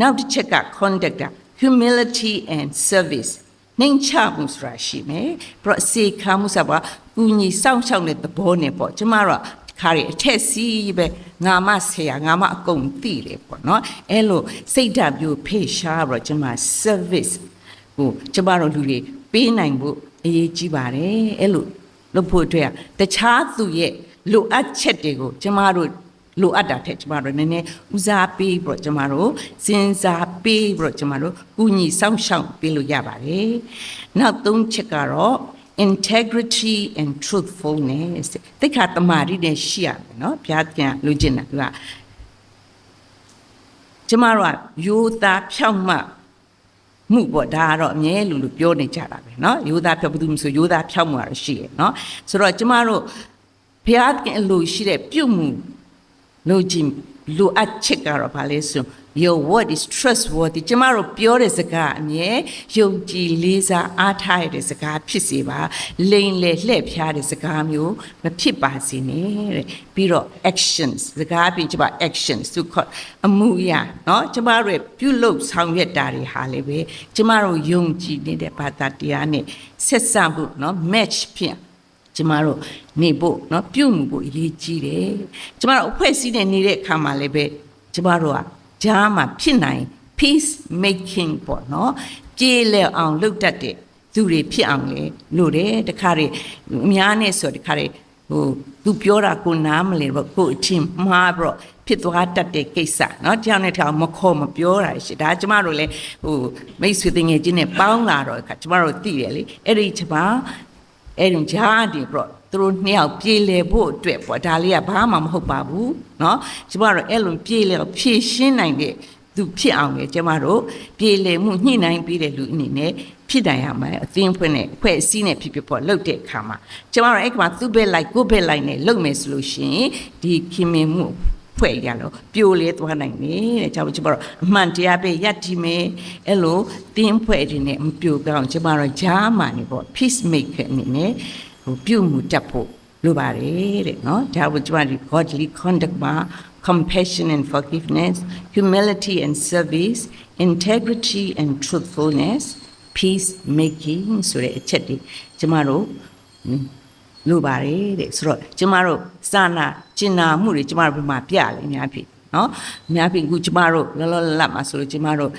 နောက်တစ်ချက်က conduct က humility and serviceနှိမ်ချမှုဆိုတာရှိမယ်ပြီးတော့စေခါမှုဆိုတာကူညီစောင့်ရှောက်တဲ့သဘောနဲ့ပေါ့ကျမတို့ခါရီအထက်စီးပဲငါမဆရာငါမအကုန်သိတယ်ပေါ့နော်အဲ့လိုစိတ်ဓာတ်မျိုးဖေရှားတော့ကျမ service ဟိုကျမတို့လူတွေပေးနိုင်ဖို့အရေးကြီးပါတယ်အဲ့လိုလုပ်ဖို့အတွက်တခြားသူရဲ့လိုအပ်ချက်တွေကိုကျမတို့လိုအပ်တာထက်ကျမတို့နည်းနည်းဦးစားပေးပြီးတော့ကျမတို့စဉ်းစားပေးပြီးတော့ကျမတို့ကုညီစောင့်ရှောက်ပေးလို့ရပါတယ်နောက်3ချက်ကတော့ integrity and truthfulness တိတ်ခါတမာရီနဲ့ရှိရမယ်နော်ဘုရားပြန်လူကျင်တာကကျမတို့ကရိုးသားဖြောင့်မတ်မှုပေါ့ဒါကတော့အမြဲလူပြောနေကြတာပဲเนาะရိုးသားဖြောင့်ဘူးဆိုရိုးသားဖြောင့်မှုရရှိရเนาะဆိုတော့ကျမတို့ဘုရားခင်အလိုရှိတဲ့ပြုမှုလိုချင်လိုအပ်ချက်ကတော့ဘာလဲဆို your word is trustworthy ကျမတို့ပြောတဲ့စကားအမြဲယုံကြည်လေးစားအားထားရတဲ့စကားဖြစ်စေပါလိမ်လေလှည့်ဖျားတဲ့စကားမျိုးမဖြစ်ပါစေနဲ့တဲ့ပြီးတော့ actions စကားပြင်ကျမ actions သူအမှုရเนาะကျမတို့ပြုလုပ်ဆောင်ရွက်တာတွေဟာလည်းပဲကျမတို့ယုံကြည်နေတဲ့ဘာသာတရားနဲ့ဆက်ဆံဖို့เนาะ match ဖြစ်ကျမတို့နေဖို့เนาะပြုမှုဖို့အရေးကြီးတယ်ကျမတို့အဖွဲ့အစည်းနဲ့နေတဲ့အခါမှာလည်းပဲကျမတို့ကဂျားမှာဖြစ်နိုင် peace making ပေါ့เนาะပြေလည်အောင်လုပ်တတ်တဲ့သူတွေဖြစ်အောင်လေလို့တယ်တခါတွေအများနဲ့ဆိုတခါတွေဟိုသူပြောတာကိုနားမလည်တော့ကိုအချင်းမှားပြီးတော့ဖြစ်သွားတတ်တဲ့ကိစ္စเนาะကြောင်နဲ့ထောင်မခေါ်မပြောတာရှိဒါကျမတို့လည်းဟိုမိတ်ဆွေငယ်ချင်းနဲ့ပေါင်းလာတော့အခါကျမတို့သိတယ်လေအဲ့ဒီကျမအဲ့ဒီဂျားဒီပြီးတော့သူတို့နှစ်ယောက်ပြေလည်ဖို့အတွက်ပေါ့ဒါလေးကဘာမှမဟုတ်ပါဘူးเนาะကျမတို့အဲ့လိုပြေလည်ဖြည့်ရှင်းနိုင်တဲ့သူဖြစ်အောင်လေကျမတို့ပြေလည်မှုညှိနှိုင်းပြီးတဲ့လူအနေနဲ့ဖြစ်နိုင်ရမယ်အသင်းဖွဲ့နဲ့ဖွဲ့အစည်းနဲ့ဖြစ်ဖြစ်ပေါ့လှုပ်တဲ့အခါမှာကျမတို့အဲ့ကမှာသူ့ဘက်လိုက်ကိုယ့်ဘက်လိုက်နဲ့လှုပ်မယ်ဆိုလို့ရှိရင်ဒီခင်မင်မှုဖွဲ့ရတော့ပြိုလဲသွားနိုင်တယ်တဲ့ကျမတို့အမှန်တရားပဲယက်တီမယ်အဲ့လိုတင်းဖွဲ့တွေနဲ့မပြိုကောင်းကျမတို့ဂျားမှန်နေပေါ့ peace maker အနေနဲ့ဟ ကိုပြုမှုတတ်ဖို့လိုပါတယ်တဲ့နော်ဒါကိုကျမတို့ godly conduct မှာ compassion and forgiveness humility and service integrity and truthfulness peace making ဆိုတဲ့အချက်တွေကျမတို့လိုပါတယ်တဲ့ဆိုတော့ကျမတို့စာနာကျင်နာမှုတွေကျမတို့ဘယ်မှာပြလဲအများဖြစ်နော်အများဖြစ်အခုကျမတို့လောလောလတ်မှာဆိုလို့ကျမတို့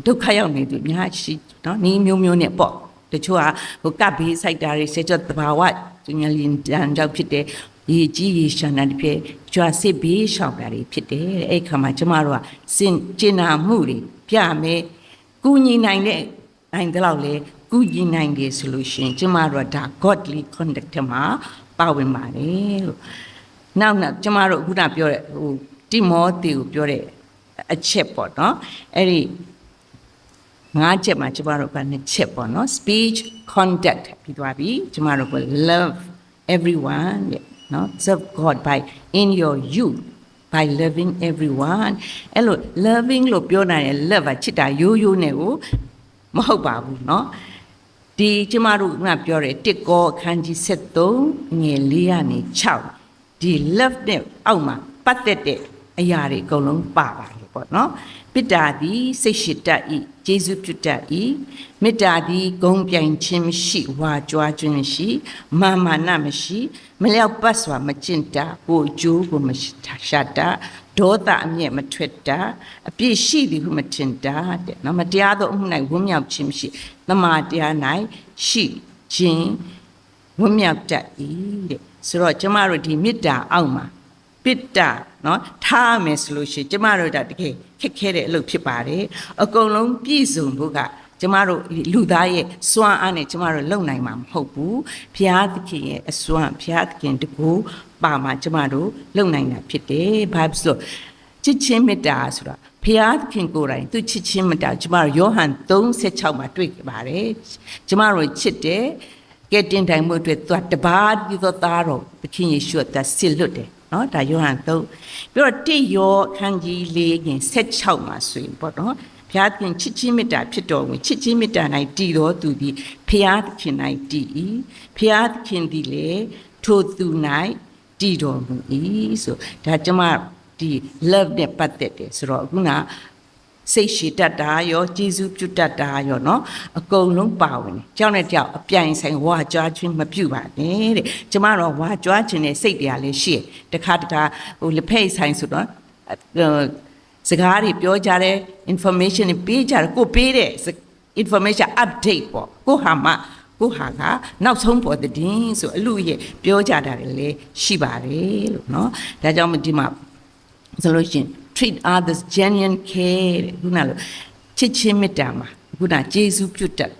ဒုက္ခရောက်နေသူအများကြီးနော်နီးမျိုးမျိုးနဲ့ပေါ့တချို့ကကပ်ဘေးစိုက်တာတွေစေကြောတဘာဝသူများလင်းတန်းကြောက်ဖြစ်တဲ့ရေကြီးရေရှမ်းတဲ့ဖြစ်ကျွာစစ်ဘေးရှောင်တာတွေဖြစ်တယ်အဲ့ခါမှာကျမတို့ကစင်ကျင်နာမှုတွေပြမယ်ကူညီနိုင်တဲ့နိုင်တဲ့လောက်လေကူညီနိုင်တယ်ဆိုလို့ရှိရင်ကျမတို့ကဒါ godly conduct မှာပါဝင်ပါတယ်လို့နောက်ကျမတို့ခုနပြောတဲ့တိမောသေကိုပြောတဲ့အချက်ပေါ့နော်အဲ့ဒီ5ချက်မှာကျမတို့က2ချက်ပေါ့နော် speech conduct ပြီးသွားပြီကျမတို့က love everyone နော် serve God by in your youth by loving everyone အဲ့လို loving လို့ပြောနိုင်တယ် love ကချစ်တာရိုးရိုးနဲ့ကိုမဟုတ်ပါဘူးเนาะဒီကျမတို့ကပြောတယ်တစ်ကောအခန်းကြီး73ငွေ4ကနေ6ဒီ love နဲ့အောက်မှာပတ်သက်တဲ့အရာတွေအကုန်လုံးပါပါတယ်ပေါ့เนาะမေတ္တာသည်စိတ်ရှိတတ်၏ကျေးဇူးပြုတတ်၏မေတ္တာသည်ဂုဏ်ပြိုင်ခြင်းမရှိဝါကြွားခြင်းမရှိမာမာနမရှိမလျောက်ပတ်စွာမကျင့်တတ်ကိုအကျိုးကိုမရှာတတ်ဒေါသအမျက်မထွက်တတ်အပြစ်ရှိသည်ဟုမထင်တတ်တဲ့နော်မတရားသောအမှု၌ဝမ်းမြောက်ခြင်းမရှိသမာတရား၌ရှိခြင်းဝမ်းမြောက်တတ်၏တဲ့ဆိုတော့ကျမတို့ဒီမေတ္တာအောက်မှာပိတ္တနော်ထားမယ်ဆိုလို့ရှိရင်ကျမတို့ဒါတကယ်ခက်ခဲတဲ့အလုပ်ဖြစ်ပါတယ်အကုန်လုံးပြည့်စုံဖို့ကကျမတို့လူသားရဲ့စွမ်းအားနဲ့ကျမတို့လုံနိုင်မှာမဟုတ်ဘူးဘုရားသခင်ရဲ့အစွမ်းဘုရားသခင်တကူပါမှာကျမတို့လုံနိုင်တာဖြစ်တယ်ဘာဖြစ်လို့ချစ်ချင်းမေတ္တာဆိုတာဘုရားသခင်ကိုယ်တိုင်သူချစ်ချင်းမေတ္တာကျမတို့ယောဟန်3:16မှာတွေ့ကြပါတယ်ကျမတို့ချစ်တယ်ကဲတင်တိုင်မှုအတွက်သူတပါးဒီသောသားတော်သခင်ယေရှုကဆစ်လွတ်တယ်နော်ဒါယောဟန်3ပြီးတော့တိယောခန်းကြီး4:16မှာဆိုရင်ပေါ့နော်ဘုရားသခင်ချစ်ချင်းမေတ္တာဖြစ်တော်ဝင်ချစ်ချင်းမေတ္တာ၌တည်တော်သူသည်ဘုရားသခင်၌တည်၏ဘုရားသခင်သည်လေထိုသူ၌တည်တော်မူ၏ဆိုဒါကျမဒီ love နဲ့ပတ်သက်တယ်ဆိုတော့ခုနစိတ်ရှိတတ်တာရောကျေးဇူးပြုတတ်တာရောเนาะအကုန်လုံးပါဝင်ကြောက်နဲ့ကြောက်အပြိုင်ဆိုင်ဝါကြွားခြင်းမပြုပါနဲ့တဲ့ကျမတို့ဝါကြွားခြင်းနဲ့စိတ်တရားလေးရှိတယ်တခါလက်ဖက်ဆိုင်ဆိုတော့စကားတွေပြောကြတဲ့ information တွေပေးကြတယ်ကိုပေးတဲ့ information update ပေါ့ကိုဟာကနောက်ဆုံးပေါ်တဲ့တင်းဆိုအလူရဲ့ပြောကြတာတွေလည်းရှိပါတယ်လို့เนาะဒါကြောင့်ဒီမှာဆိုလို့ရှိရင်treat others genuine care ခုနလိုချစ်ချင်းမေတ္တာမှာခုနကျေးဇူးပြုတတ်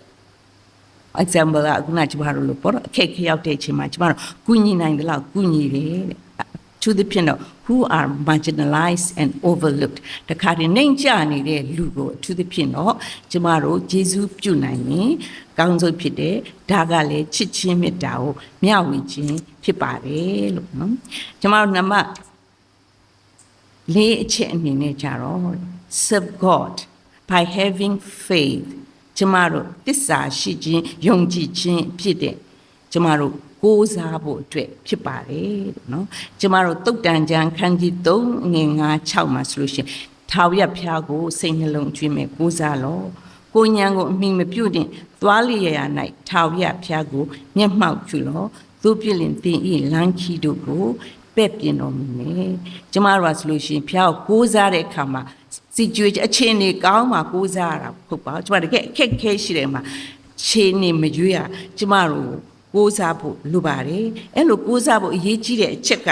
example ကခုနကျမတို့လို့ပေါ့အခက်ခဲရောက်တဲ့အချိန်မှာကျမတို့ကုညီနိုင်တယ်လို့ကုညီတယ်တဲ့ to the point of who are marginalized and overlooked တခါတည်းနှိမ်ချနေတဲ့လူကို to the point of ကျမတို့ကျေးဇူးပြုနိုင်ရင်ကောင်းဆုံးဖြစ်တယ်ဒါကလည်းချစ်ချင်းမေတ္တာကိုမျှဝေခြင်းဖြစ်ပါတယ်လို့နော်ကျမတို့နံပါတ်လေးအချက်အနေနဲ့ကြတော့ serve God by having faith ကျမတို့တစ္ဆာရှိခြင်းယုံကြည်ခြင်းဖြစ်တဲ့ကျမတို့ကိုးစားဖို့အတွက်ဖြစ်ပါတယ်เนาะကျမတို့တုတ်တန်ကြံခန်းကြီး3ငွေ9 6မှာဆိုလို့ရှိရင်ထာဝရဘုရားကိုစိတ်နှလုံးကျွေးမဲ့ကိုးစားလောကိုဉာဏ်ကိုအမိမပြုတ်တင်သွားလျက်ရ၌ထာဝရဘုရားကိုမျက်မှောက်ပြုလောသို့ပြည့်လင်သင်ဤလမ်းခီးတို့ကိုပဲ့ပြင်တော်မူမယ်ကျမတို့ကဆိုလို့ရှိရင်ဘုရားကိုကိုးစားတဲ့အခါမှာစီကြွေးအခြေအနေကောင်းမှကိုးစားရတာဟုတ်ပါကျမတကယ်အခက်ခဲရှိတယ်မှာခြေနေမရွေးရကျမတို့ကိုးစားဖို့လိုပါတယ်အဲ့လိုကိုးစားဖို့အရေးကြီးတဲ့အချက်က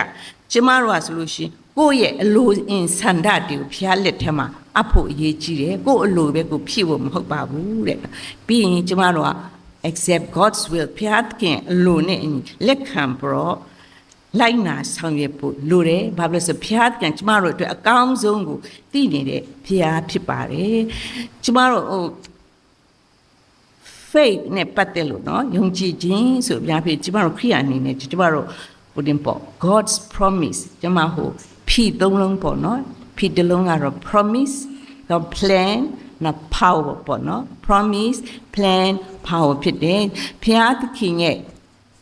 ကျမတို့ကဆိုလို့ရှိရင်ကိုယ့်ရဲ့အလိုအင်ဆန္ဒတွေကိုဘုရားလက်ထက်မှာအပ်ဖို့အရေးကြီးတယ်ကိုယ့်အလိုပဲကိုဖြည့်ဖို့မဟုတ်ပါဘူးတဲ့ပြီးရင်ကျမတို့က accept God's will ဘုရားသခင်အလိုနဲ့လက်ခံပြီးတော့လိုက်နာဆောင်ရွက်ဖို့လိုတယ်ဘာလို့လဲဆိုဘုရားကကျမတို့အတွက်အကောင်းဆုံးကိုသိနေတဲ့ဘုရားဖြစ်ပါတယ်ကျမတို့faith နဲ့ပတ်သက်လို့เนาะယုံကြည်ခြင်းဆိုပြပြကျမတို့ခရိယာအနေနဲ့ကျမတို့ဘုရင်ပေါ့ God's promise ကျမဟိုဖြီသုံးလုံးပေါ့เนาะဖြီတစ်လုံးကတော့ promise တော့ plan နဲ့ power ပေါ့เนาะ promise plan power ဖြစ်တယ်ဘုရားသခင်ရဲ့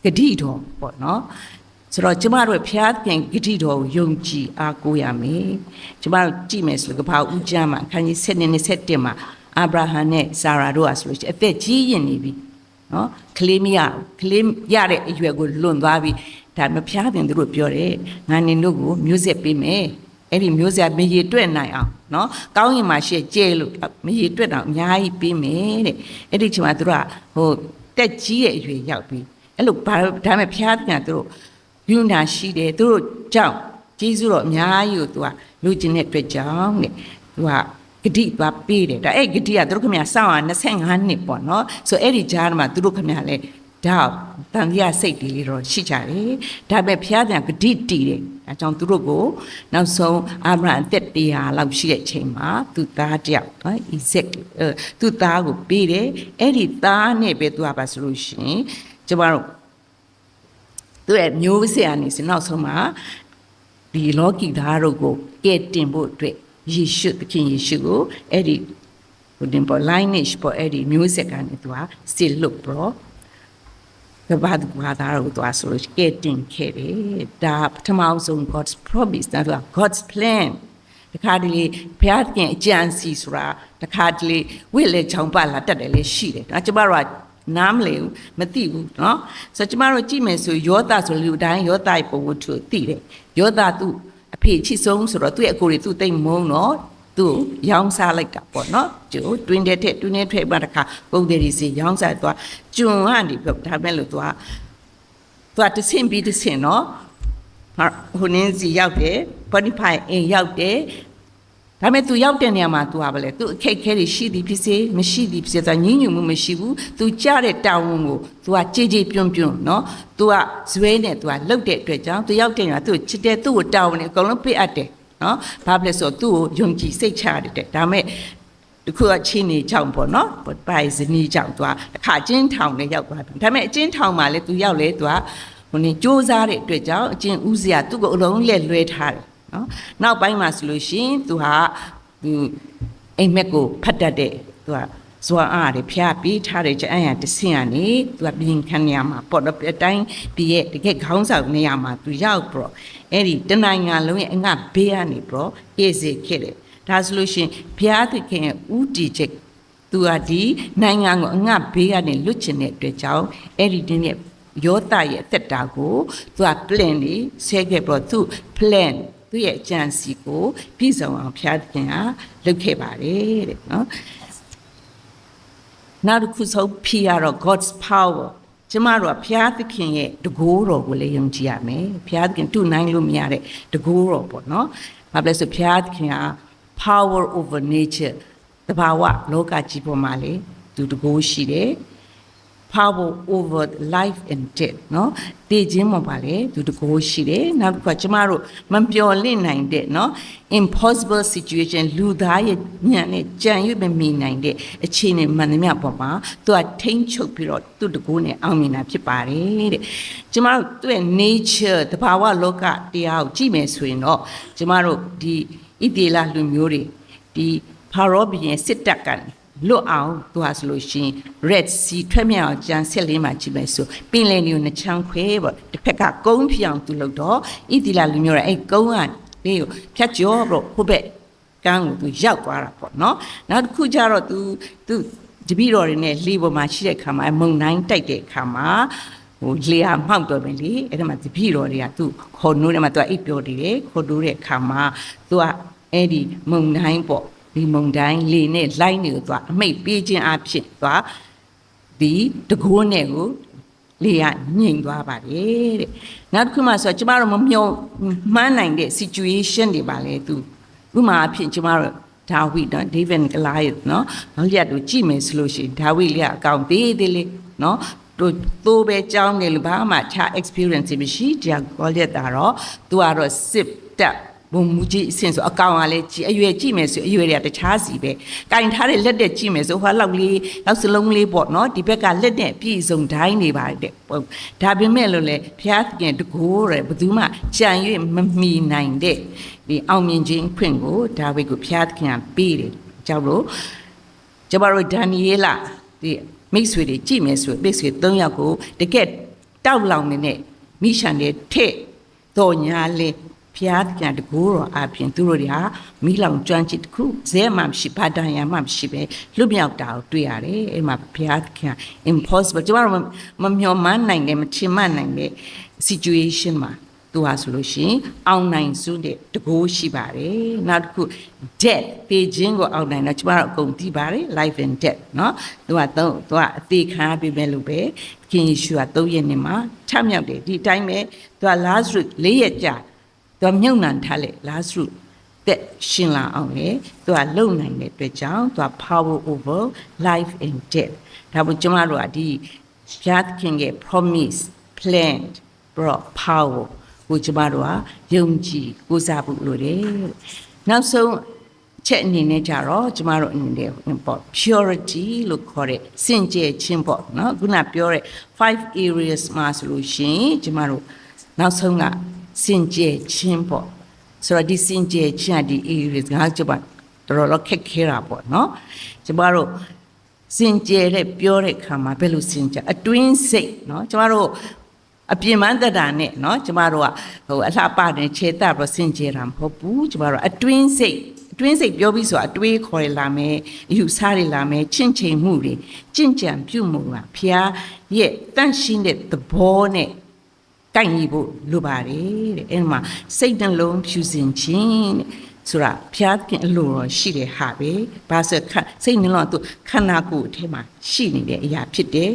ဂတိတော်ပေါ့နော်ဆိုတော့ကျမတို့ဖျားခင်ဂတိတော်ကိုယုံကြည်အားကိုးရမယ်ကျမတို့ကြည့်မယ်ဆိုလို့ကဘာဦးကျမ်းမှာအခန်းကြီး7နဲ့7မှာအာဗြဟံနဲ့ဆာရာတို့ဟာဆိုလို့ရှိရင်အသက်ကြီးရင်နေပြီနော်ကလေးမရကလေးရတဲ့အရွယ်ကိုလွန်သွားပြီဒါမဖျားခင်တို့ပြောတယ်ငါနင်တို့ကိုမျိုးဆက်ပေးမယ်အဲ့ဒီမျိုးဆက်မရေတွက်နိုင်အောင်နော်ကောင်းရင်မှရှေ့ကျဲလို့မရေတွက်တော့အများကြီးပေးမယ်တဲ့အဲ့ဒီချိန်မှာတို့ကဟိုတက်ကြီးတဲ့အရွယ်ရောက်ပြီအဲ့လိုဒါမဲ့ဖျားခင်တို့ယူနာရှိတယ်သူတို့ကြောင့်ကျေးဇူးတော်အများကြီးကိုသူကလူချင်းတဲ့အတွက်ကြောင့်တဲ့သူကဂတိသွားပေးတယ်ဒါအဲ့ဂတိကသူတို့ခင်ဗျာစောင့်ရ25နှစ်ပေါ့နော်ဆိုအဲ့ဒီကြားမှာသူတို့ခင်ဗျာလဲဒါတန်တရားစိတ်တွေလေးတော့ရှိကြတယ်ဒါပေမဲ့ဘုရားကဂတိတည်တယ်အဲကြောင့်သူတို့ကိုနောက်ဆုံးအာဗြဟံအသက်100လောက်ရှိတဲ့အချိန်မှာသူသားတယောက်နော်ဣဇက်သူသားကိုပေးတယ်အဲ့ဒီသားနဲ့ပဲသူကပါဆိုလို့ရှိရင်ကျမတို့သူ့ရဲ့မျိုးဆက်အနေနဲ့နောက်ဆုံးမှာဒီလောကီသားတို့ကိုကဲတင်ဖို့အတွက်ယေရှုသခင်ယေရှုကိုအဲ့ဒီဟိုတင်ပေါ် lineage ပေါ်အဲ့ဒီမျိုးဆက်ကနေသူကစစ်လို့ပြောကဘာဒဘာသာတို့သွားဆိုလို့ကဲတင်ခဲ့တယ်ဒါပထမဆုံး God's promise ဒါက God's plan တခါတလေဘုရားခင်အကြံစီဆိုတာတခါတလေဝိလေချောင်းပါလာတတ်တယ်လေရှိတယ်ဒါကျမတို့ကနားမလဲဘူးမသိဘူးเนาะဆိုတော့ကျမတို့ကြည့်မယ်ဆိုယောသဆိုလူတိုင်းယောသရဲ့ပုံဝတ္ထုသိတယ်ယောသသူအဖေချစ်ဆုံးဆိုတော့သူ့ရဲ့အကိုတွေသူ့တိတ်မုန်းတော့သူရောင်းစားလိုက်တာပေါ့เนาะကျိုးတွင်းတဲ့ထက်တွင်းနဲ့ထွက်ပါတခါပုံသေးတွေစီရောင်းစားသွားကျွန်းကနေပြဒါမဲ့လို့သူကတဆင့်ပြီးတဆင့်เนาะဟိုနင်းစီရောက်တယ်ဘော်ဒီဖိုင်အိမ်ရောက်တယ်ဒါပေမဲ့ तू ရောက်တဲ့နေရာမှာ तू ဟာဗလဲ तू အခက်ခဲတွေရှိသည်ဖြစ်စေမရှိသည်ဖြစ်စေ तू ညှဉ်းညူမှုမရှိဘူး तू ကြားတဲ့တာဝန်ကို तू ကကြေကြေပြွန့်ပြွန့်เนาะ तू ကဇွဲနဲ့ तू ကလှုပ်တဲ့အတွက်ကြောင့် तू ရောက်တဲ့နေရာ तू ချစ်တဲ့ तू ကိုတာဝန်နဲ့အကုန်လုံးပေးအပ်တယ်เนาะဘာဖြစ်လဲဆိုတော့ तू ကိုယုံကြည်စိတ်ချရတယ်ဒါပေမဲ့တခုကချင်းနေကြောင်ပေါ့เนาะပိုင်စနီးကြောင် तू ကတစ်ခါကျင်းထောင်နဲ့ရောက်သွားတယ်ဒါပေမဲ့အကျင်းထောင်မှာလဲ तू ရောက်လဲ तू ကဟိုနေစူးစားတဲ့အတွက်ကြောင့်အကျင်းဦးစရာ तू ကိုအလုံးလက်လွဲထားတယ်เนาะနောက်ပိုင်းမှာဆိုလို့ရှိရင် तू ဟာအိမ်မက်ကိုဖတ်တတ်တဲ့သူကဇွာအားတွေဖျားပြီးထားတဲ့ကျန်ရတဆင့်ကနေသူကပြင်ခံနေရမှာပေါ့တော့အတိုင်းပြီးရဲ့တကယ်ခေါင်းဆောင်နေရမှာသူရောက်ပြီးတော့အဲ့ဒီတနိုင်ငံလုံးရဲ့အငတ်ဘေးကနေပြီးတော့ပြေးစေခဲ့တယ်ဒါဆိုလို့ရှိရင်ဘုရားသခင်ရဲ့ဥတီချက်သူကဒီနိုင်ငံကိုအငတ်ဘေးကနေလွတ်ချင်တဲ့အတွက်ကြောင့်အဲ့ဒီတင်းရဲ့ယောသရဲ့အသက်တာကိုသူက plan လေးဆဲခဲ့ပြီးတော့သူ planသူရဲ့အကြံစီကိုပြည်စုံအောင်ဖျားခင်ကလုပ်ခဲ့ပါတယ်တဲ့နော်နောက်တစ်ခုဆုံးဖြစ်ရတော့ God's power ကျမတို့ကဖျားသခင်ရဲ့တကိုးတော်ကိုလည်းယုံကြည်ရမယ်ဖျားသခင်တူနိုင်လို့မရတဲ့တကိုးတော်ပေါ့နော်ဘာဖြစ်လဲဆိုဖျားသခင်က power over nature တဘာဝလောကကြီးပေါ်မှာလေသူတကိုးရှိတယ်power over life and death เนาะတည်ခြင်းမှာပါလေသူတကိုးရှိတယ်နောက်တစ်ခါကျမတို့မပျော်လင့်နိုင်တဲ့เนาะ impossible situation လူသားရဲ့ညံနဲ့ကြံ့ရွတ်မမီနိုင်တဲ့အခြေအနေမှန်သမျှပေါ်မှာသူကထိန်းချုပ်ပြီးတော့သူ့တကိုးနဲ့အောင်မြင်တာဖြစ်ပါတယ်တဲ့ကျမတို့သူ့ရဲ့ nature တဘာဝလောကတရားကိုကြည့်မယ်ဆိုရင်တော့ကျမတို့ဒီဣသေလလူမျိုးတွေဒီဖာရောဘုရင်စစ်တပ်ကနေလွတ်အောင်သူဟာဆိုလို့ရှိရင် Red Sea ထွက်မြောက်အောင်ကြံဆက်လေးမှာကြည့်မယ်ဆိုပင်လယ်မျိုးနှချမ်းခွဲပေါ့တစ်ဖက်ကကုန်းပြောင်သူလို့တော့ဣတိလလူမျိုးရဲ့အဲ့ကုန်းကလေးကိုဖြတ်ကျော်ပြီးတော့ဟိုဘက်ကန်းကိုသူရောက်သွားတာပေါ့နော်နောက်တစ်ခုကျတော့သူတပည့်တော်တွေနဲ့လေပေါ်မှာရှိတဲ့ခါမှာမုန်တိုင်းတိုက်တဲ့ခါမှာဟိုလေဟာမှောက်တော့ပဲလေအဲ့ဒါမှတပည့်တော်တွေကသူခေါ်နိုးတယ်မှာသူကအိပ်ပျော်နေတယ်ခေါ်နိုးတဲ့ခါမှာသူကအဲ့ဒီမုန်တိုင်းပေါ့ဒီမုန်တိုင်းလေနဲ့လိုင်းတွေကိုသွားအမိတ်ပေးခြင်းအဖြစ်သွားဒီတကိုးနဲ့ကိုလေကညှိမ်သွားပါတယ်တဲ့နောက်တစ်ခုမှဆိုကျမတို့မမျှော်မှန်းနိုင်တဲ့ situation တွေပါလေသူဥမာအဖြစ်ကျမတို့ဒါဝိဒ်နော် David and Goliath နော်နောက်ရက်တို့ကြည့်မယ်ဆိုလို့ရှိရင်ဒါဝိဒ်လေးအကောင်သေးသေးလေးနော်တို့ပဲကြောင်းတယ်လို့ဘာမှခြား experience မရှိတရား Goliath တော့သူကတော့စစ်တပ်ဘုံမူကြီးအဆင့်ဆိုအကောင်ကလည်းကြည်အရွယ်ကြည့်မယ်ဆိုအရွယ်တွေကတခြားစီပဲကင်ထားတဲ့လက်တဲ့ကြည့်မယ်ဆိုဟိုလောက်လေးလောက်စလုံးလေးပေါ့နော်ဒီဘက်ကလက်တဲ့ပြည့်စုံတိုင်းနေပါတဲ့ဒါပေမဲ့လို့လေဘုရားသခင်တကိုးရယ်ဘယ်သူမှကြံ၍မမီနိုင်တဲ့ဒီအောင်မြင်ခြင်းခွင့်ကိုဒါဝိဒ်ကိုဘုရားသခင်ကပေးတယ်ကြောင့်လို့ကျမတို့ဒန်နီယေလဒီမိတ်ဆွေတွေကြည့်မယ်ဆိုမိတ်ဆွေ3ယောက်ကိုတကယ် တောက်လောင်နေတဲ့မိရှန်တဲ့ထက်တော်ညာလေဖျားကန်တကူတော့အပြင်သူတို့တွေဟာမိလောင်ကျွမ်းကျင်တခုဇဲမှမရှိဘာတန်ရမှမရှိပဲလွတ်မြောက်တာကိုတွေ့ရတယ်အဲ့မှာဖျားကန် impossible ကျမတို့မမျှော်မှန်းနိုင်တယ်မချင်မှန်းနိုင်တဲ့ situation မှာသူဟာဆိုလို့ရှိရင်အောင်နိုင်စုတဲ့တကူရှိပါတယ်နောက်တစ်ခု death ပေခြင်းကိုအောင်နိုင်တော့ကျမတို့အကုန်သိပါတယ် life and death เนาะသူကအသေးခံပြမယ်လို့ပဲခင်ယေရှုက3ရက်နေ့မှာထမြောက်တယ်ဒီအတိုင်းပဲသူက Lazarus 4ရက်ကြာသူမြုပ်နှံထားလေ Lazarus တဲ့ရှင်လာအောင်လေသူကလုံနိုင်တဲ့အတွက်ကြောင့်သူက power over life and death ဒါပေမဲ့ကျမတို့ကဒီဘုရားသခင်ရဲ့ promise plan brought power ကိုကျမတို့ကယုံကြည်ကိုးစားဖို့လိုတယ်နောက်ဆုံးချက်အနေနဲ့ကြတော့ကျမတို့အနေနဲ့ပေါ့ purity လို့ခေါ်တဲ့စင်ကြယ်ခြင်းပေါ့နော်ခုနပြောတဲ့5 areas မှာဆိုလို့ရှိရင်ကျမတို့နောက်ဆုံးကစင်ကြယ်ခြင်းပေါ့ဆိုတော့ဒီစင်ကြယ်ခြင်းဒီ areas ကကျမတော်ခက်ခဲတာပေါ့နော်ကျမတို့စင်ကြယ်တဲ့ပြောတဲ့ခါမှာဘယ်လိုစင်ကြယ်အတွင်းစိတ်နော်ကျမတို့အပြင်းမန်းတတာနဲ့เนาะကျမတို့ကဟိုအလှပတဲ့ခြေတပ်ပြီးစင်ကြယ်တာမဟုတ်ဘူးကျမတို့အတွင်းစိတ်ပြောပြီးဆိုအတွေးခေါ်ရလာမယ်အယူဆရလာမယ်ချင့်ချိန်မှုတွေကြင့်ကြံပြုမှုကဖျားရဲ့တန့်ရှင်းတဲ့သဘောနဲ့ကိုက်ညီဖို့လိုပါတယ်တဲ့အဲ့မှာစိတ်နှလုံးဖြူစင်ခြင်းတဲ့ဆိုတာဖျားခင်အလိုတော်ရှိတဲ့ဟာပဲဘာဆိုစိတ်နှလုံးကသူခန္ဓာကိုယ်အထဲမှာရှိနေတဲ့အရာဖြစ်တယ်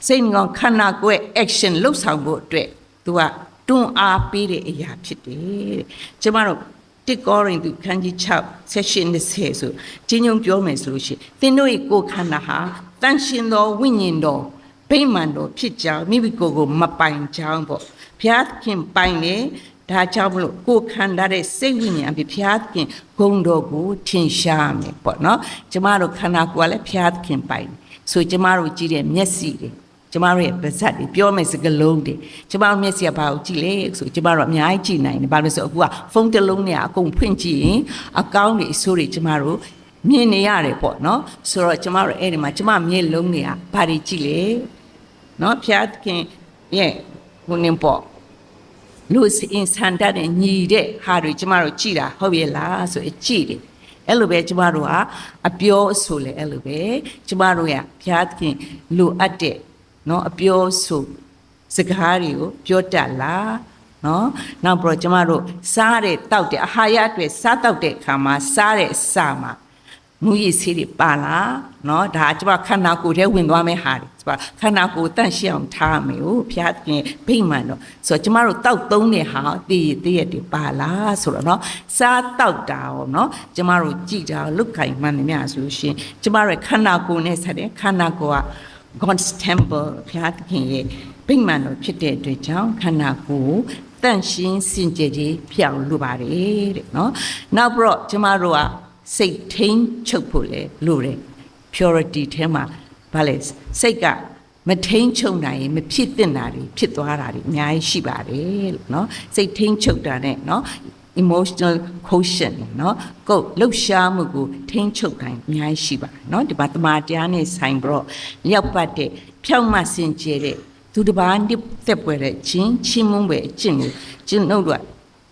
စိတ်ငေါခန္ဓာကိုယ် action လှုပ်ဆောင်ဖို့အတွက်သူကတွန်းအားပေးတဲ့အရာဖြစ်တယ်တဲ့ကျမတို့တစ်ကောရင်သူခန်းကြီး6 session 20ဆိုကျင်းညုံပြောမယ်ဆိုလို့ရှိရင်သင်တို့ရဲ့ကိုယ်ခန္ဓာဟာတန်ရှင်သောဝိညာဉ်တော်ဗိမာန်တော်ဖြစ်ကြောင်းမိမိကိုယ်ကိုမပိုင်ကြောင်းပေါ့ဘုရားခင်ပိုင်လေဒါကြောင့်မလို့ကိုယ်ခန္ဓာတဲ့စိတ်ဝိညာဉ်အဖြစ်ဘုရားခင်ဂုဏ်တော်ကိုထင်ရှားမယ်ပေါ့နော်ကျမတို့ခန္ဓာကိုယ်ကလည်းဘုရားခင်ပိုင်ဆိုကျမတို့ကြည့်တဲ့မျက်စိတွေကျမတို့ရဲ့ပါးစပ်တွေပြောမယ်စကားလုံးတွေကျမတို့မျက်စိကဘာကိုကြည့်လဲဆိုကျမတို့အများကြီးကြည့်နိုင်တယ်ဘာလို့ဆိုအခုကဖုန်းတစ်လုံးနဲ့အကုန်ဖွင့်ကြည့်ရင်အကောင့်တွေအဆိုးတွေကျမတို့မြင်နေရတယ်ပေါ့နော်ဆိုတော့ကျမတို့အဲ့ဒီမှာကျမမျက်လုံးတွေကဘာတွေကြည့်လဲနော်ဖျားခင်ရဲ့ဘုန်းင်းပေါ့လူစင်ဆန်တဲ့ညီတဲ့ဟာတွေကျမတို့ကြည့်တာဟုတ်ရဲ့လားဆိုကြည့်တယ်အဲ့လိုပဲကျမတို့ကအပြောအဆိုလဲအဲ့လိုပဲကျမတို့ရဘုရားသခင်လိုအပ်တဲ့နော်အပြောဆိုစကားတွေကိုပြောတတ်လားနော်နောက်ပြီးတော့ကျမတို့စားတဲ့တောက်တဲ့အာဟာရတွေစားတောက်တဲ့အခါမှာစားတဲ့အစာမှာမူရည်ဆေးတွေပါလားနော်ဒါကျမခန္ဓာကိုယ်ထဲဝင်သွားမယ့်ဟာတွေကျမခန္ဓာကိုယ်တန့်ရှင်းအောင်ထားမယ်ဟုတ်ဘုရားသခင်ဗိမာန်တော့ဆိုတော့ကျမတို့တောက်သုံးတဲ့ဟာတည်ရတွေပါလားဆိုတော့နော်စားတောက်တာရောနော်ကျမတို့ကြည်တာလုတ်ခိုင်မှန်နေမြဆိုလို့ရှိရင်ကျမတို့ခန္ဓာကိုယ်နဲ့ဆက်တဲ့ခန္ဓာကိုယ်ကGod's temple ဘုရားသခင်ရဲ့ဗိမာန်တော်ဖြစ်တဲ့အတွက်ကြောင့်ခန္ဓာကိုယ်တန့်ရှင်းစင်ကြယ်ခြင်းဖြစ်အောင်လုပ်ပါတယ်တဲ့နော်နောက်ပြီးတော့ကျမတို့ကစိတ်ထိန်ချုပ်ဖို့လေလို့တယ် purity ထဲမှာဗာလေစိတ်ကမထိန်ချုပ်နိုင်ရင်မဖြစ်သင့်တာတွေဖြစ်သွားတာတွေအများကြီးရှိပါတယ်လို့နော်စိတ်ထိန်ချုပ်တာနဲ့နော်emotional quotient เนาะကိုလှုပ်ရှားမှုကိုထိန်းချုပ်နိုင်အများကြီးရှိပါတယ်เนาะဒီမှာတမာတရားနဲ့ဆိုင်ပြီးတော့လျောက်ပတ်တဲ့ဖြောင့်မစင်ကြယ်တဲ့သူတစ်ပါးနှစ်သက်ပွဲတဲ့ချင်းမွန်းပဲအကျင့်ကိုကျင့်တို့က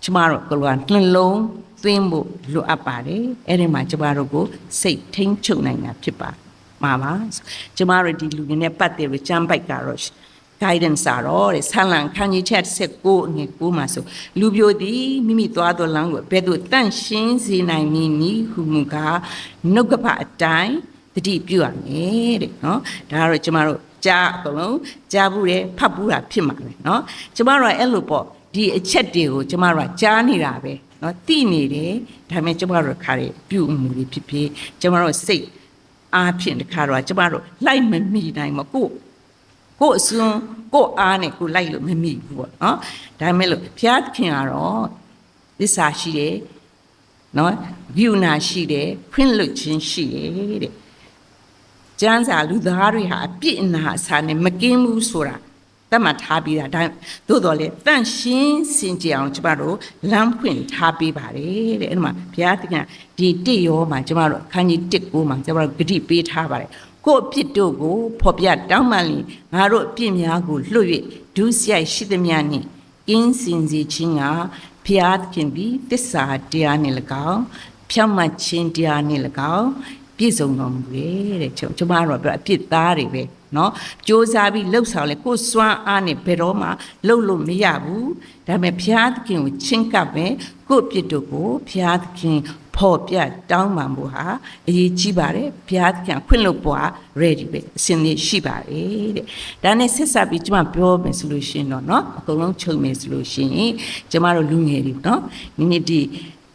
ကျမတို့ကနှလုံးသွင်းဖို့လိုအပ်ပါတယ်အဲ့ဒီမှာကျမတို့ကိုစိတ်ထိန်းချုပ်နိုင်တာဖြစ်ပါမှာပါကျမတို့ဒီလူတွေနဲ့ပတ်သက်ပြီးကျမ်းပိုက်ကတော့guidance တော့ဆန်လန်ခန်းကြီးချက်16ငွေ9မှာဆိုလူပြိုသည်မိမိသွားသောလမ်းကိုဘယ်သို့တန့်ရှင်းစေနိုင်မည်နည်းဟုမူကားနှုတ်ကပအတိုင်းတတိပြုရမယ်တဲ့နော်ဒါကတော့ကျမတို့ကြားအကုန်လုံးကြားဘူးတယ်ဖတ်ဘူးတာဖြစ်မှာပဲနော်ကျမတို့အဲ့လိုပေါ့ဒီအချက်တွေကိုကျမတို့ကြားနေတာပဲနော်သိနေတယ်ဒါပေမဲ့ကျမတို့ခါတွေပြုမှုတွေဖြစ်ဖြစ်ကျမတို့စိတ်အားဖြင့်တခါတော့ကျမတို့လိုက်မမိနိုင်မကိုအစွန်းကိုအားနဲ့ကိုလိုက်လို့မမိဘူးပေါ့နော်ဒါမဲ့လို့ဘုရားသခင်ကတော့သစ္စာရှိတယ်နော်ဂုဏရှိတယ်ခွင့်လွတ်ခြင်းရှိတယ်တဲ့ကျမ်းစာလူသားတွေဟာအပြစ်အနာအစာနဲ့မကင်းဘူးဆိုတာတတ်မှတ်ထားပြီးတာဒါသို့တော်လေတန့်ရှင်းစင်ကြယ်အောင်ကျမတို့လမ်းဖွင့်ထားပေးပါတယ်တဲ့အဲ့ဒီမှာဘုရားသခင်ဒီ1ရောမှာကျမတို့အခန်းကြီး1ကိုမှာကျမတို့ဂတိပေးထားပါတယ် ကိုအပြစ်တို့ကိုဖော်ပြတောင်းပန်လျင်ငါတို့အပြစ်များကိုလွတ်၍ဒုစရိုက်ရှိသမျှနှင့်ကင်းစင်စေခြင်းကဖျားသခင်သည်တစ္ဆာတရားနှင့်၎င်းဖြောင့်မတ်ခြင်းတရားနှင့်၎င်းပြည့်စုံတော်မူရဲ့တဲ့ကျွန်မတို့ပြောအပြစ်သားတွေပဲเนาะစ조사ပြီးလှုပ်ဆောင်လဲကိုယ်စွမ်းအားနဲ့ဘယ်တော့မှလှုပ်လို့မရဘူးဒါပေမဲ့ဘုရားသခင်ကိုချင်းကပ်ပဲကိုယ့်အပြစ်တို့ကိုဘုရားသခင်ဖော်ပြတောင်းပန်ဖို့ဟာအရေးကြီးပါတယ်ဘုရားသခင်ခွင့်လို့ပွား ready ပဲအစဉ်လေးရှိပါတယ်တဲ့ဒါနဲ့ဆက်ဆက်ပြီးကျွန်မပြောမယ်ဆိုလို့ရှိရင်တော့เนาะအကုန်လုံးချုပ်မယ်ဆိုလို့ရှိရင်ကျွန်မတို့လူငယ်တွေเนาะဒီဒီ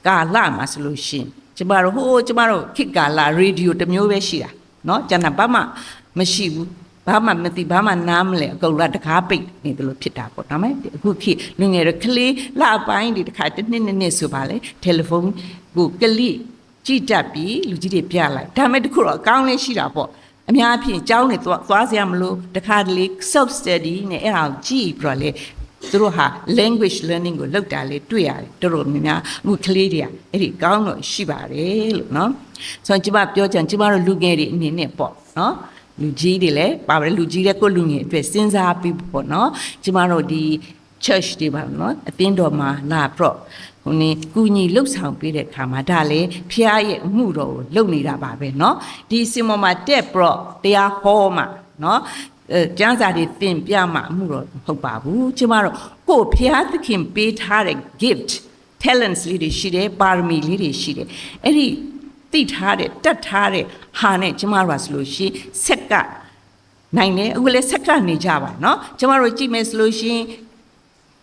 ကာလမှာဆိုလို့ရှိရင်ကျွန်မတို့ခေတ်ကာလရေဒီယိုတစ်မျိုးပဲရှိတာเนาะကျန်တာဘာမှမရှိဘူးဘာမှမသိဘာမှနားမလဲအကုန်လုံးတကားပိတ်နေတယ်လို့ဖြစ်တာပေါ့ဒါမဲ့အခုခေတ်လူငယ်တွေကလေးလပိုင်းဒီတစ်ခါတစ်နှစ်ဆိုပါလေတယ်လီဖုန်းကိုကလိကြည့်တတ်ပြီးလူကြီးတွေပြလိုက်ဒါမဲ့တခုတော့အကောင်းလေးရှိတာပေါ့အများအပြားအကြောင်းတွေသွားစရာမလိုတခါတလေ self study နဲ့အဲ့ဒါကိုကြည့်ပြီးတော့လေသူတို့ဟာ language learning ကိုလုပ်တာလေတွေ့ရတယ်တော်တော်များများအခုကလေးတွေကအဲ့ဒီကောင်းတော့ရှိပါတယ်လို့နော်ဆိုတော့ကျမပြောချင်ကျမတို့လူငယ်တွေအနေနဲ့ပေါ့နော်လူကြီးတွေလည်းပါပါတယ်လူကြီးတွေကိုလူငယ်အတွက်စဉ်းစားပြီးပေါ့နော်ကျမတို့ဒီ church တွေပါနော်အသင်းတော်မှာလာတော့ဟိုနေကုညီလှုပ်ဆောင်ပေးတဲ့ခါမှာဒါလေဖျားရဲ့အမှုတော်ကိုလုပ်နေတာပါပဲနော်ဒီစင်မောမှာတက်ပြီးတော့တရားဟောမှာနော်ကျမ်းစာတွေသင်ပြမှာအမှုတော်မဟုတ်ပါဘူးကျမတို့ကိုဖျားသခင်ပေးထားတဲ့ gift talents လေးတွေရှိတယ်ပါရမီလေးတွေရှိတယ်အဲ့ဒီသိထားတဲ့တတ်ထားတဲ့ဟာနဲ့ကျမတို့ဆိုလို့ရှိရင်ဆက်ကနိုင်တယ်အခုလည်းဆက်ကနေကြပါเนาะကျမတို့ကြည့်မယ်ဆိုလို့ရှိရင်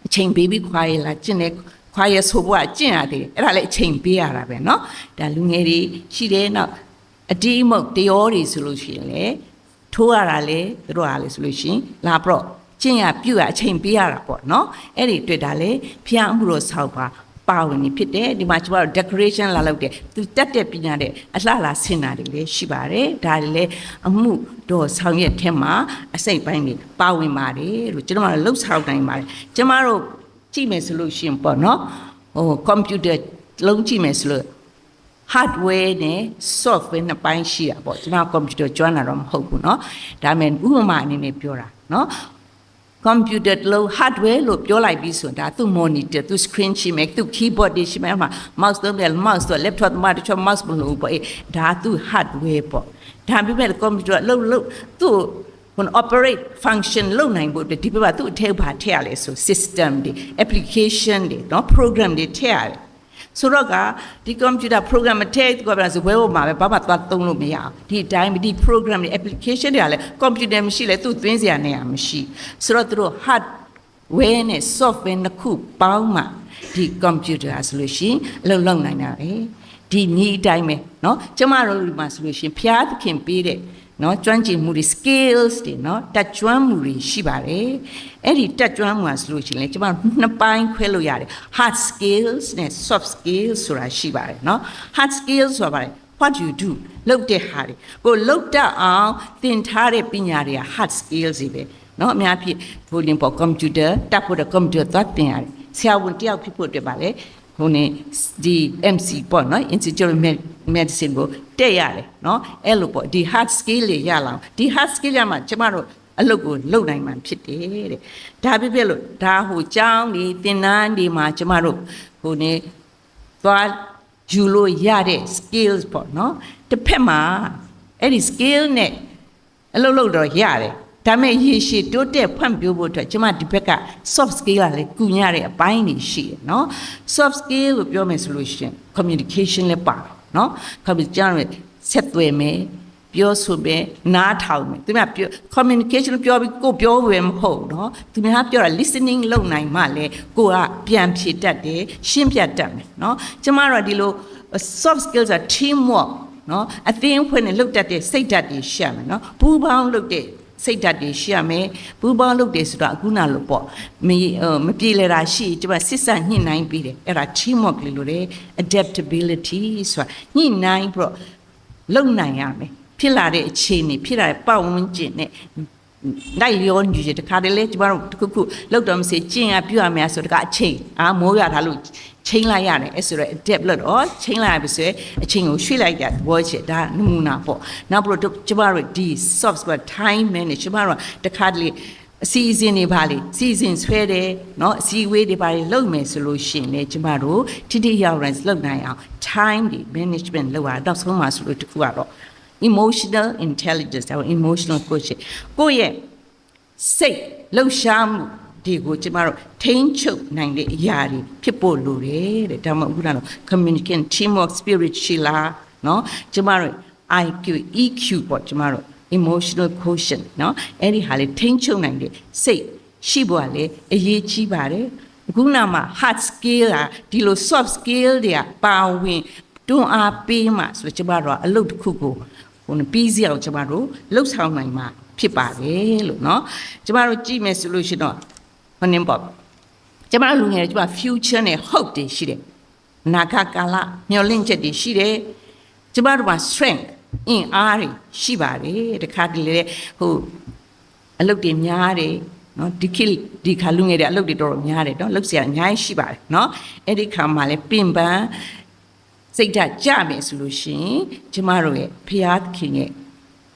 အချိန်ပေးပြီးခွာရလာကျင့်တယ်ခွာရဆိုဖို့ကကျင့်ရတယ်အဲ့ဒါလည်းအချိန်ပေးရတာပဲเนาะဒါလူငယ်တွေရှိတယ်နောက်အတီးမုတ်တရောတွေဆိုလို့ရှိရင်လေထိုးရတာလေသူတို့ကလေဆိုလို့ရှိရင်လာပြီးတော့ကျင့်ရပြုရအချိန်ပေးရတာပေါ့เนาะအဲ့ဒီတွေ့တာလေဖျားမှုတော့ဆောက်ပါဝင်နေဖြစ်တယ်ဒီမှာကျမတို့ decoration လာလုပ်တယ်သူတက်တဲ့ပညာတဲ့အလှလာဆင်တာတွေလည်းရှိပါတယ်ဒါတွေလည်းအမှုတော့ဆောင်ရွက်ထဲမှာအစိတ်ပိုင်းတွေပါဝင်ပါတယ်လို့ကျွန်တော်တို့လှုပ်ဆောင်နိုင်ပါတယ်ကျမတို့ကြည့်မယ်ဆိုလို့ရှိရင်ပေါ့နော်ဟို computer လုံးကြည့်မယ်ဆိုလို့ hardware နဲ့ software နှစ်ပိုင်းရှိတာပေါ့ကျွန်တော် computer ကျွမ်းတာတော့မဟုတ်ဘူးเนาะဒါပေမဲ့ဥပမာအနေနဲ့ပြောတာเนาะcomputer လို့ hardware လို့ပြောလိုက်ပြီးဆိုတာသူ monitor သူ screen ရှိမယ်သူ keyboard တွေရှိမယ်မှာ mouse တော့ mouse တော့ laptop မှာတချို့ mouse မလို့ပေါ့ဒါသူ hardware ပေါ့ဒါပေမဲ့ computer လို့သူ operate function လုပ်နိုင်ဖို့ဒီဘက်ကသူ့အထက်ဘာထည့်ရလဲဆို system တွေ application တွေเนาะ program တွေထည့်ရတယ်ဆိုတော့ကဒီ computer program မထည့်ကိုပဲဆိုဘယ်ဟိုမှာပဲဘာမှသွားသုံးလို့မရအောင်ဒီအတိုင်းဒီ program တွေ application တွေကလည်း computer မရှိလဲသူသွင်းစရာနေရာမရှိဆိုတော့သူတို့ hardware နဲ့ software နှစ်ခုပေါင်းမှဒီ computer ဆိုလို့ရှိရင်အလုပ်လုပ်နိုင်တာပဲဒီနည်းအတိုင်းပဲเนาะကျမတို့ဒီမှာဆိုလို့ရှိရင်ဖျားသခင်ပေးတဲ့နော်ကျွမ်းကျင်မှုတွေ skills တွေနော်တက်ကျွမ်းမှုတွေရှိပါတယ်အဲ့ဒီတက်ကျွမ်းမှုဆိုလို့ရှိရင်လေကျွန်မနှစ်ပိုင်းခွဲလို့ရတယ် hard skills နဲ့ soft skills ဆိုတာရှိပါတယ်နော် hard skills ဆိုတာပါတယ် what you do လုပ်တဲ့ဟာတွေကိုလုပ်တတ်အောင်သင်ထားတဲ့ပညာတွေက hard skills တွေပဲနော်အများဖြင့်ဘိုလင်းပေါ် computer တက်ဖို့တဲ့ computer သွားသင်ရတယ်ဆရာဝန်တယောက်ဖြစ်ဖို့အတွက်ပါလေဟိုနေဒီ MC ပေါ့နော် Institute of Medicine ကိုတက်ရတယ်နော်အဲ့လိုပေါ့ဒီ hard skill တွေရလာဒီ hard skill ရမှာကျမတို့အလုပ်ကိုလုပ်နိုင်မှဖြစ်တယ်တဲ့ဒါဖြစ်လို့ဒါဟိုကျောင်းဒီသင်တန်းဒီမှာကျမတို့ဟိုနေသွားယူလို့ရတဲ့ skills ပေါ့နော်တစ်ဖက်မှာအဲ့ဒီ skill နဲ့အလုပ်လုပ်တော့ရတယ်ဒါမဲ့ရေရှည်တိုးတက်ဖွံ့ဖြိုးဖို့အတွက်ကျမဒီဘက်က soft skill ကလည်းကူညီရတဲ့အပိုင်းတွေရှိတယ်နော် soft skill ကိုပြောမယ်ဆိုလို့ရှိရင် communication လည်းပါနော် communication ဆက်သွယ်မယ်ပြောဆိုမယ်နားထောင်မယ်သူများပြော communication ပြောပြီးကိုပြောဝယ်မဟုတ်နော်သူများပြောတာ listening လုပ်နိုင်မှလည်းကိုကပြန်ဖြေတတ်တယ်ရှင်းပြတတ်မယ်နော်ကျမတို့ဒီလို soft skills က team work နော်အသင်းဖွဲ့နဲ့လုပ်တတ်တဲ့စိတ်ဓာတ်တွေရှိရမယ်နော်ပူးပေါင်းလုပ်တဲ့စိတ်ဓာတ်တွေရှိရမယ်ပူးပေါင်းလုပ်တယ်ဆိုတော့အခုနလို့ပေါ့မပြေလည်တာရှိကျမစစ်ဆက်ညှိနှိုင်းပြီးတယ်အဲ့ဒါ team work လို့လေ adaptability ဆိုတာညှိနှိုင်းပြီးတော့လုပ်နိုင်ရမယ်ဖြစ်လာတဲ့အခြေအနေဖြစ်လာတဲ့ပတ်ဝန်းကျင်နဲ့ လိုက်ရောညူရတခါတည်းလေကျမတို့တခုခုလောက်တော့မစေကျင့်ရပြရမယ်ဆိုတကအချိန်မိုးရထားလို့ချိန်လိုက်ရတယ်အဲ့ဆိုတော့ adapt လို့တော့ချိန်လိုက်ရပြီဆိုရင်အချိန်ကိုရွှေ့လိုက်တာဘောချေဒါနမူနာပေါ့နောက်ပြီးတော့ကျမတို့ဒီ soft skill time manage ကျမတို့တခါတလေအစီအစဉ်တွေပါလေစီစဉ်ဆွဲတယ်เนาะအစီအဝေးတွေပါလေလုပ်မယ်ဆိုလို့ရှိရင်လေကျမတို့တိတိရောက်ရင်လုပ်နိုင်အောင် time တွေ management လုပ်ရတော့ဆုံးမှာဆိုလို့တခုကတော့ emotional intelligence ဒါ emotional quotient ကိုယ့်ရဲ့စိတ်လှုပ်ရှားမှုဒီကိုကျမတို့ထိန်းချုပ်နိုင်တဲ့အရာတွေဖြစ်ဖို့လိုတယ်တဲ့ဒါမှမဟုတ်ဘူးလား communication teamwork spirit ရှိလားเนาะကျမတို့ IQ EQ ပေါ့ကျမတို့ emotional quotient เนาะအဲ့ဒီဟာလေးထိန်းချုပ်နိုင်တဲ့စိတ်ရှိဖို့ကလေအရေးကြီးပါတယ်အခုနောက်မှာ hard skill อ่ะဒီလို soft skill တွေကပါဝင်တွန်းအားပေးမှဆိုကျမတို့ကအလုပ်တစ်ခုကိုပြီးစီအောင်ကျမတို့လှုပ်ဆောင်နိုင်မှာဖြစ်ပါတယ်လို့เนาะကျမတို့ကြည့်မယ်ဆိုလို့ရှိတော့ဟိုနင်းပေါ့ကျမတို့လူငယ်တွေကျမ future နဲ့ hope တွေရှိတယ်အနာဂတ်ကာလမျှော်လင့်ချက်တွေရှိတယ်ကျမတို့မှာ strength အင်အားတွေရှိပါတယ်တခါတလေဟိုအလုပ်တွေများတယ်เนาะဒီခါလူငယ်တွေအလုပ်တွေတော်တော်များတယ်เนาะလုပ်စရာအများကြီးရှိပါတယ်เนาะအဲ့ဒီခါမှာလဲပင်ပန်းစိတ်ဓာတ်ကြမယ်ဆိုလို့ရှိရင်ကျမတို့ရဲ့ဖရာသခင်ရဲ့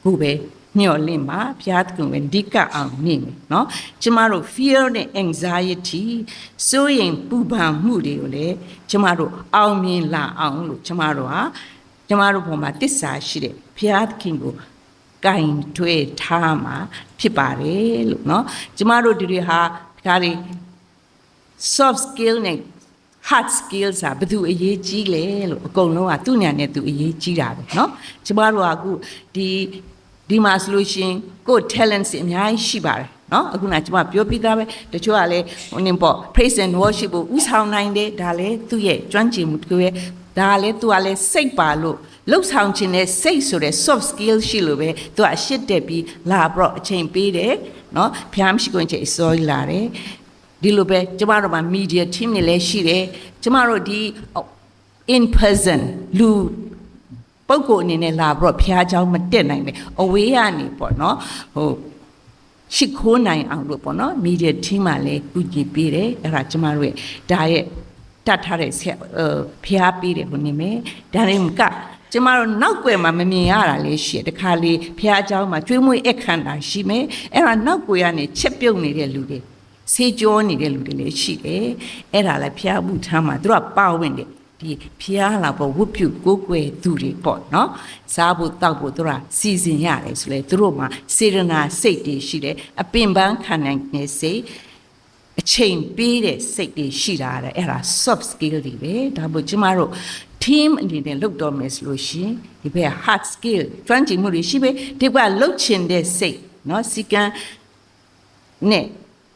ကိုပဲမျှော်လင့်ပါဖရာသခင်ပဲဒီကအောင်နေမယ်เนาะကျမတို့ fear နဲ့ anxiety စိုးရိမ်ပူပန်မှုတွေကိုလည်းကျမတို့အောင်မြင်လာအောင်လို့ကျမတို့ပေါ်မှာတစ္ဆာရှိတဲ့ဘုရားသခင်ကိုကင်ထွေးထားမှာဖြစ်ပါတယ်လို့เนาะကျမတို့တွေဟာဒါတွေ soft skill နဲ့ hard skills ဟာဘယ်သူအရေးကြီးလဲလို့အကုန်လုံးကသူ့ညာနဲ့သူအရေးကြီးတာပဲเนาะကျမတို့ကအခုဒီမှာဆိုလို့ရှိရင်ကိုယ် talents အများကြီးရှိပါတယ်เนาะအခုနကျမပြောပြသားပဲတချို့ကလည်းဟိုနင်းပေါ့ praise and worship ကိုဥဆောင်နိုင်တယ်ဒါလည်းသူ့ရဲ့ကျွမ်းကျင်မှုတစ်ခုရဲ့ဒါလည်းသူကလည်းစိတ်ပါလို့လှုပ်ဆောင်ခြင်းနဲ့စိတ်ဆိုတဲ့ soft skill ရှိလို့ပဲသူကအရှစ်တက်ပြီးလာပြီးတော့အချိန်ပေးတယ်เนาะဖျားမရှိခွင့်ချိန်စောလာတယ်ဒီလိုပဲကျမတို့မှာ media team တွေလည်းရှိတယ်ကျမတို့ဒီ in person လူပုဂ္ဂိုလ်အနေနဲ့လာပြီးတော့ဖျားเจ้าမတက်နိုင်ပဲအဝေးကနေပေါ့เนาะဟိုရှိခိုးနိုင်အောင်လို့ပေါ့เนาะ media team မှာလည်းကူညီပေးတယ်အဲ့ဒါကျမတို့ရဲ့ဒါရဲ့တတ်ထားတဲ့ဖျားပေးတယ်ဘုနေမယ်ဒါရင်ကကျမတို့နောက်ွယ်မှာမမြင်ရတာလေးရှိတယ်တခါလေဖျားเจ้าမှာကျွေးမွေးအခမ်းတာရှိမယ်အဲ့ဒါနောက်ွယ်ကနေချက်ပြုတ်နေတဲ့လူတွေဆေးကြောနေတဲ့လူတွေလည်းရှိတယ်အဲ့ဒါလည်းဖျားမှုထားမှာသူတို့ကပါဝင်တယ်ဒီဖျားလာပေါ်ဝတ်ပြုကိုးကွယ်သူတွေပေါ့နော်စားဖို့တောက်ဖို့သူတို့ကစီစဉ်ရတယ်ဆိုလေသူတို့မှာစေရနာစိတ်တွေရှိတယ်အပင်ပန်းခံနိုင်တဲ့စိတ်အချိန်ပေးတဲ့စိတ်တွေရှိတာတဲ့အဲ့ဒါ soft skill တွေပဲဒါမို့ကျမတို့ team အနေနဲ့လုပ်တော့မယ်ဆိုလို့ရှိရင်ဒီဘက် hard skill ကျွမ်းကျင်မှုတွေရှိပဲဒီကလှုပ်ချင်တဲ့စိတ်เนาะစီကံနဲ့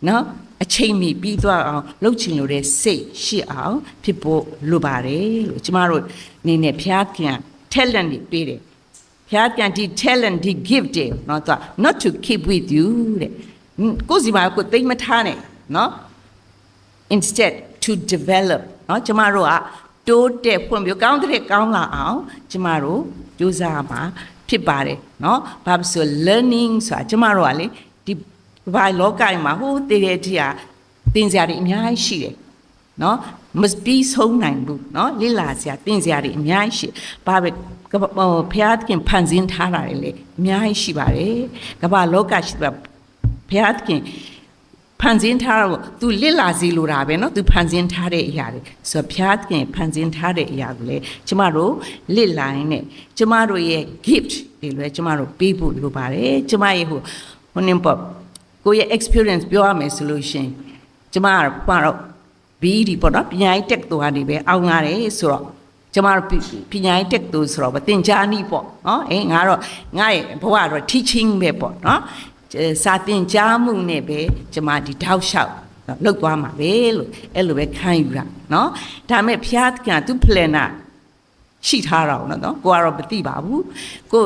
เนาะအချိန်မီပြီးသွားအောင်လှုပ်ချင်လို့တဲ့စိတ်ရှိအောင်ဖြစ်ဖို့လိုပါတယ်လို့ကျမတို့အနေနဲ့ဖျားခင် talent တွေပေးတယ်ဖျားခင်ဒီ talent ဒီ gift တွေเนาะသူက not to keep with you တဲ့ကိုယ်စီမှာကိုသိမထားနဲ့เนาะ instead to develop เนาะကျမတို့ကတိုးတက်ဖွံ့ဖြိုးကောင်းတဲ့ကောင်းလာအောင်ကျမတို့ကြိုးစားမှာဖြစ်ပါတယ်เนาะဘာဖြစ်ဆို learning ဆိုတာကျမတို့ကလေဒီဘာလောကမှာဟိုတည်တဲ့အထိဟာသင်စရာတွေအများကြီးရှိတယ်เนาะမပြီးဆုံးနိုင်ဘူးเนาะလေ့လာစရာသင်စရာတွေအများကြီးရှိဘာပဲဖျားခင်ဖန်ဆင်းထားတာတွေလေအများကြီးရှိပါတယ်ကမ္ဘာလောကရှိတာဖျားခင်ဖန်ဆင်းထားတော့သူလစ်လာစီလိုတာပဲเนาะသူဖန်ဆင်းထားတဲ့အရာတွေဆိုတော့ဖျားခင်ဖန်ဆင်းထားတဲ့အရာကိုလေကျမတို့လစ်လာရင်ねကျမတို့ရဲ့ gift တွေလည်းကျမတို့ပေးဖို့လိုပါတယ်ကျမရဲ့ဟိုနင်းပေါ့ကိုရဲ့ experience ပြောရမယ်ဆိုလို့ရှင်ကျမကတော့ BD ပေါ့နော်ပညာရေးတက်သူကနေပဲအောင်လာတယ်ဆိုတော့ကျမတို့ပညာရေးတက်သူဆိုတော့သင်ကြားနည်းပေါ့နော်ငါရဲ့ဘဝကတော့ teaching ပဲပေါ့နော်စာသင်ကြားမှုနဲ့ပဲကျမဒီတောက်လျှောက်လောက်သွားမှာပဲလို့အဲ့လိုပဲခံယူတာနော်ဒါမဲ့ဖျားကသူ planner ရှိထားတာနော်ကိုကတော့မသိပါဘူးကို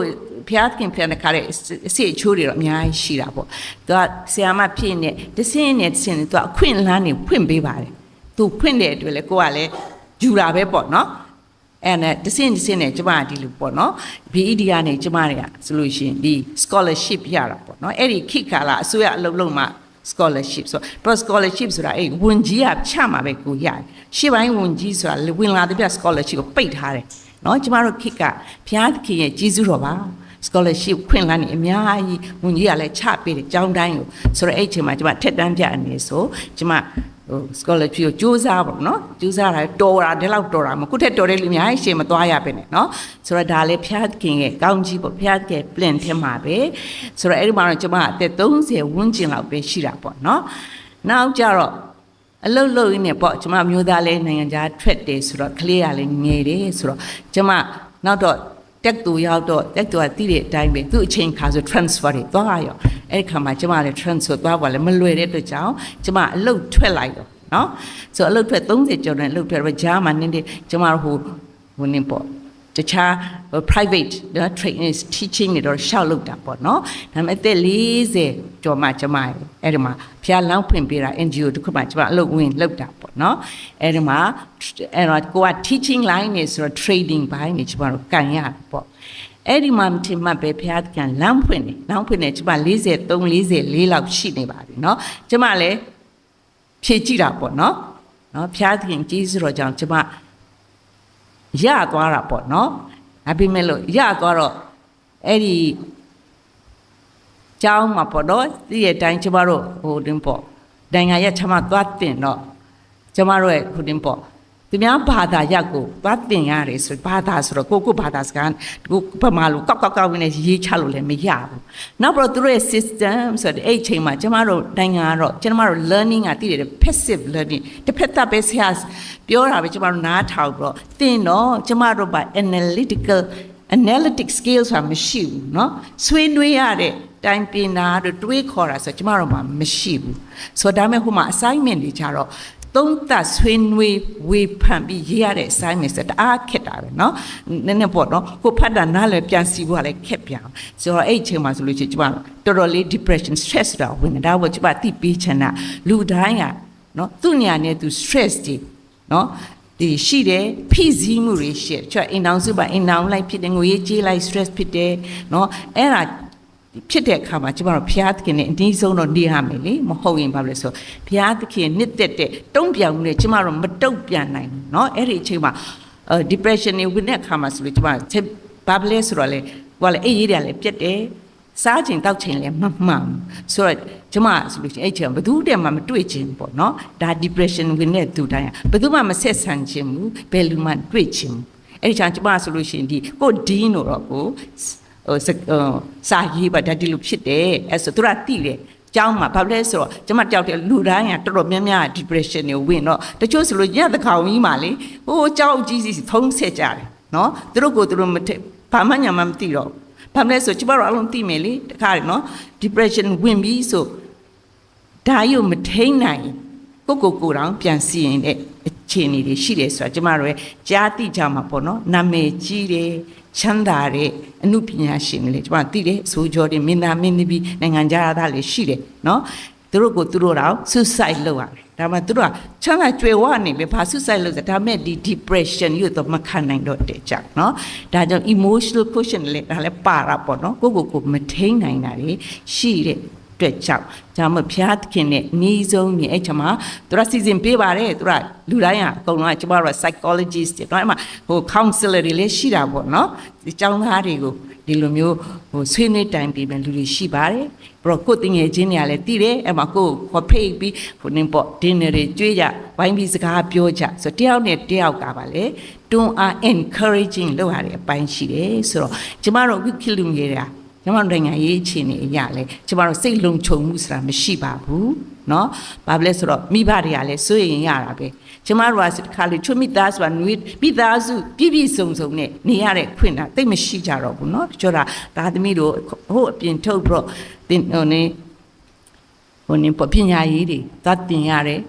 ဖျားခင်ပြန်တဲ့ခါတဲ့အစီအချိုးတွေတော့အများကြီးရှိတာပေါ့သူကဆရာမဖြစ်နေတစင်းနဲ့သူကအခွင့်အလမ်းနေဖွင့်ပေးပါတယ်သူဖွင့်တဲ့အတွက်လေကိုကလည်းယူတာပဲပေါ့နော် အဲ့နဲ့တစ်စင်းနဲ့ကျမဒီလိုပေါ့နော် BED ကနေကျမတွေကဆိုလို့ရှိရင်ဒီ scholarship ရတာပေါ့နော်အဲ့ဒီခိခါလာအစိုးရအလုပ်လုပ်မှ scholarship ဆိုတော့ scholarship ဆိုတာအဲ့ဝန်ကြီးကချမှာပဲကိုရတယ်ရှေ့ပိုင်းဝန်ကြီးဆိုတာဝင်လာတဲ့ပြ scholarship ကိုပိတ်ထားတယ်နော်ကျမတို့ခိကဘုရားသခင်ရဲ့ကြီးစုတော်ပါ scholarship ခွင့်လန်းနေအများကြီးဝန်ကြီးကလည်းချပေးတယ်ကျောင်းတိုင်းကိုဆိုတော့အဲ့အချိန်မှာကျမထက်တန်းပြအနေဆိုကျမscholarship ကိုစူးစမ်းပါဘောနော်စူးစမ်းတာတော်တာဒီလောက်တော်တာမခုထက်တော်တဲ့လူများရှေ့မသွားရပဲနဲ့နော်ဆိုတော့ဒါလည်းဘုရားသခင်ရဲ့ကောင်းကြီးပေါ့ဘုရားသခင် plan ထဲမှာပဲဆိုတော့အဲ့ဒီမှာတော့ကျမအသက်30ဝန်းကျင်လောက်ပဲရှိတာပေါ့နော်နောက်ကြတော့အလုတ်လို့ရင်းနဲ့ပေါ့ကျမမျိုးသားလေးနိုင်ငံခြားထွက်တယ်ဆိုတော့ကလေးကလည်းငယ်တယ်ဆိုတော့ကျမနောက်တော့တက်တူရောက်တော့တက်တူကတည်တဲ့အတိုင်းပဲသူ့အချိန်ခါဆို transfer တွေသွားရောအဲ့ဒီခါမှာကျမလည်း transfer သွားပါလေမလွယ်တဲ့အတွက်ကြောင့်ကျမအလုတ်ထွက်လိုက်တော့နော်ဆိုအလုတ်ထွက်30ကျော်တဲ့အလုတ်ထွက်တော့ဂျားမှာနင်းကျမတို့ဟိုနင်းပေါ့တခြား private training teaching တွေတော့ရှောက်လုပ်တာပေါ့နော်ဒါပေမဲ့အသက်40ကျော်မှကျမအဲ့ဒီမှာဖျားလောင်းဖွင့်ပေးတာ NGO တခုမှကျမအလုပ်ဝင်လုပ်တာပေါ့နော်အဲ့ဒီမှာအဲ့တော့ကိုက teaching line နေဆိုတော့ trading ဘိုင်းနေကျမတို့ကန်ရပေါ့အဲ့ဒီမှာထင်မှတ်ပဲဖျားကန်လမ်းဖွင့်နေကျမ43 44လောက်ရှိနေပါပြီနော်ကျမလည်းဖြည့်ကြည့်တာပေါ့နော်ဖျားခင်ကြီးဆိုတော့ကြောင့်ကျမရသွားတာပေါ့နော်အပြိမဲ့လို့ရသွားတော့အဲ့ဒီကျောင်းမှာပေါ့နော်ဒီရဲ့တိုင်းကျမတို့ဟိုတင်ပေါ့နိုင်ငံရဲ့ချမသွားတင်တော့ကျမတို့ရဲ့ဟိုတင်ပေါ့သူများဘာသာရပ်ကိုသွားတင်ရတယ်ဆိုဘာသာဆိုတော့ကိုဘာသာစကားကိုပမာလို့ကောက်နဲ့ရေးချလို့လည်းမရဘူးနောက်တော့သူတို့ရဲ့ system ဆိုတဲ့အဲ့အချိန်မှာကျမတို့နိုင်ငံကတော့ကျမတို့ learning ကတည်တယ် passive learning တစ်ဖက်သက်ပဲဆရာပြောတာပဲကျမတို့နားထောင်ပြီးတော့တင်တော့ကျမတို့ပါ analytic skills ဆိုတာမရှိဘူးเนาะဆွေးနွေးရတဲ့တိုင်ပင်တာတို့တွေးခေါ်တာဆိုကျမတို့မှာမရှိဘူးဆိုတော့ဒါမဲ့ဟိုမှာ assignment တွေကြတော့သုံးသပ်ဆွေးနွေးဝေဖန်ပြီးရေးရတဲ့ assignment ဆိုတာအားခက်တာပဲเนาะနည်းနည်းပေါ့เนาะကိုဖတ်တာနားလည်းပြန်စီဖို့ကလည်းခက်ပြန်ဆိုတော့အဲ့အချိန်မှာဆိုလို့ရှိရင်ကျမတော်တော်လေး depression stress တော့ဝင်နေတာပေါ့ကျမသိပေးချင်တာလူတိုင်းကเนาะသူ့ညာနဲ့သူ stress တွေเนาะဒီရှိတယ်ဖိစီးမှုတွေရှိတယ်ကျွန်တော်အိမ်အောင်စုပါအိမ်အောင်လိုက်ဖြစ်တယ်ငွေရေးကြေးလိုက် stress ဖြစ်တယ်เนาะအဲ့ဒါဖြစ်တဲ့အခါမှာကျမတို့ဘုရားသခင်နဲ့အနည်းဆုံးတော့နေရမယ်လေမဟုတ်ရင်ဘာလဲဆိုဘုရားသခင်နှစ်သက်တဲ့တုံ့ပြန်မှုနဲ့ကျမတို့မတုံ့ပြန်နိုင်ဘူးเนาะအဲ့ဒီအချိန်မှာdepression တွေဝင်တဲ့အခါမှာဆိုလို့ကျမဘာလဲဆိုတော့လေဟိုကလေအေးရေးတယ်လေပြက်တယ်စားချိန်တောက်ချိန်လည်းမမှန်ဆိုတော့ကျမဆိုလို့အဲ့ချိန်ဘယ်သူတည်းမှမတွေ့ချင်ပေါ့เนาะဒါ depression ဝင်တဲ့သူတိုင်းဘယ်သူမှမဆက်ဆံချင်ဘူးဘယ်လူမှတွေ့ချင်ဘူးအဲ့ဒီချိန်ကျမဆိုလို့ရှိရင်ဒီကိုဒင်းတို့တော့ကိုစာရေးပါဒီလိုဖြစ်တယ်အဲ့ဆိုသူကတိတယ်ကျောင်းမှာဘာလဲဆိုတော့ကျမကြောက်တယ်လူတိုင်းကတော်တော်များများ depression တွေဝင်တော့တချို့ဆိုလို့ညတကောင်ကြီးမှလေဟိုကြောက်ကြီးစီဖုံးဆက်ကြတယ်နော်သူတို့ကိုသူတို့မထဘာမှညာမှမသိတော့ဘာလဲဆိုကျမတို့အလုံးသိမယ်လေတခါနော် depression ဝင်ပြီးဆိုဒါရုံမထိန်နိုင်ကိုတောင်ပြန်စီရင်တဲ့အခြေအနေတွေရှိတယ်ဆိုတာကျမတို့ရဲ့ကြားသိကြမှာပေါ့နော်နာမည်ကြီးတယ်ချမ်းသာတဲ့အမှုပညာရှင်တွေလေကျမသိတယ်ဆိုကြောတွေမင်းသားမင်းသမီးနိုင်ငံသားတွေရှိတယ်နော်သူတို့ကိုသူတို့တော့ suicide လုပ်ရတယ်ဒါမှသူတို့ကချမ်းသာကြွယ်ဝနေပဲဘာ suicide လုပ်စဒါမဲ့ဒီ depression ရွတ်တော့မခံနိုင်တော့တဲ့ကြောင့်နော်ဒါကြောင့် emotional quotient လေဒါလည်းပါတာပေါ့နော်ကိုမထိန်နိုင်တာတွေရှိတဲ့အတွက်ကြောင့်ဒါမှဖျားသခင်နဲ့နီးဆုံးနေအဲ့ချမှာသူကစီစဉ်ပေးပါတယ်သူကလူတိုင်းကအကုန်လုံးကကျမတို့ psychologist တွေတော့အဲ့မှာဟို counselor တွေလည်းရှိတာပေါ့နော်ဒီကျောင်းသားတွေကိုဒီလိုမျိုးဟိုဆွေးနွေးတိုင်ပြီးမယ်လူတွေရှိပါတယ်ပြီးတော့ကိုယ်တင်ငယ်ချင်းတွေကလည်းတည်တယ်အဲ့မှာကိုခေါ်ဖိတ်ပြီးဟိုနင်းပေါ့ dinner တွေကျွေးကြဝိုင်းပြီးစကားပြောကြဆိုတယောက်နဲ့တယောက်ကပါလေတွန်းအား encouraging လုပ်ရတဲ့အပိုင်းရှိတယ်ဆိုတော့ကျမတို့အခုခေတ်လူငယ်တွေကကျမတို့နိုင်ငံရေးအခြေအနေအရလဲကျမတို့စိတ်လုံခြုံမှုဆိုတာမရှိပါဘူးเนาะဘာလဲဆိုတော့မိဘတွေကလည်းစိုးရင်ရတာပဲကျမတို့ကတခါလေချွတ်မိသားဆိုတာမိသားစုပြည့်စုံနဲ့နေရတဲ့ခွင့်တာတိတ်မရှိကြတော့ဘူးเนาะကြောတာဒါသမီးတို့ဟိုအပြင်ထုတ်ပြီးတော့တင်ဟိုနေပညာရေးတွေသတ်တင်ရတယ်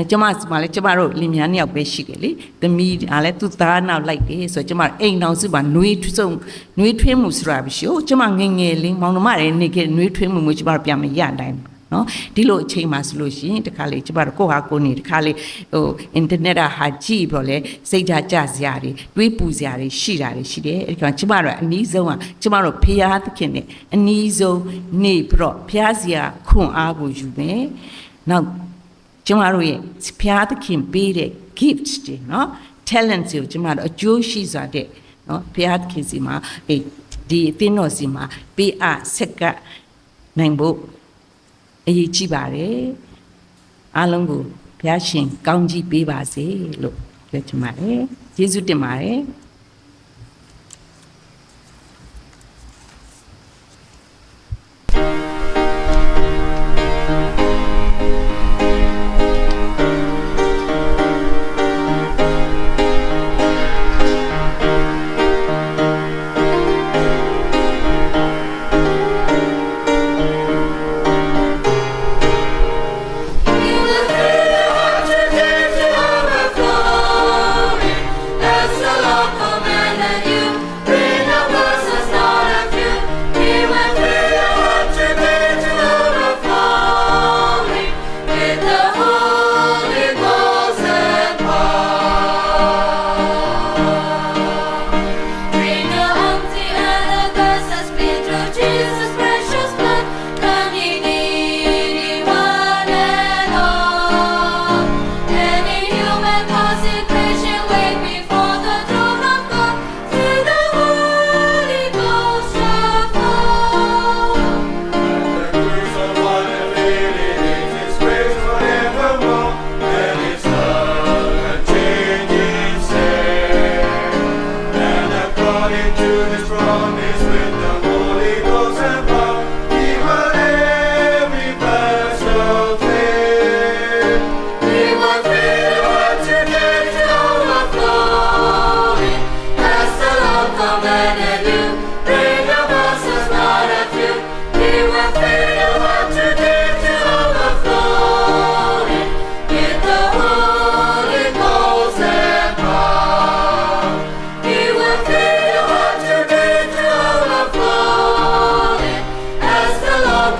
ကျမမှလည်းကျမတို့လင်မြန်းနှစ်ယောက်ပဲရှိတယ်လေသမီးကလည်းသူ့သားနောက်လိုက်တယ်ဆိုတော့ကျမအိမ်တော်စုမှာနှွေးထွေးမှုဆိုတာမရှိဘူးကျမငယ်လေးမောင်နှမတွေနေခဲ့နှွေးထွေးမှုမျိုးကျမတို့ပြန်မရနိုင် နော်ဒီလိုအချိန်မှာဆိုလို့ရှိရင်တခါလေကျမတို့ကိုဟာကိုနေတခါလေဟိုအင်တာနက်ကဟာကြည့်ပြီးတော့လေစိတ်ဓာတ်ကြစရာတွေတွေးပူစရာတွေရှိတာတွေရှိတယ်အဲ့ဒီကကျမတို့အနည်းဆုံးကကျမတို့ဖျားသခင်နဲ့အနည်းဆုံးနေပြီးတော့ဖျားစရာခွန်အားကိုယူမယ်နောက်ကျမတို့ရဲ့ဖျားသခင်ပေးတဲ့ gift တွေနော် talent တွေကိုကျမတို့အကျိုးရှိစွာတဲ့နော်ဖျားသခင်စီမှာဒီအသင်းတော်စီမှာပေးအပ်ဆက်ကနိုင်ဖို့အရေးကြီးပါတယ်အားလုံးကိုဘုရားရှင်ကောင်းကြီးပေးပါစေလို့ပြောချင်ပါတယ်ယေရှုတင်ပါတယ်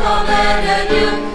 commanded you.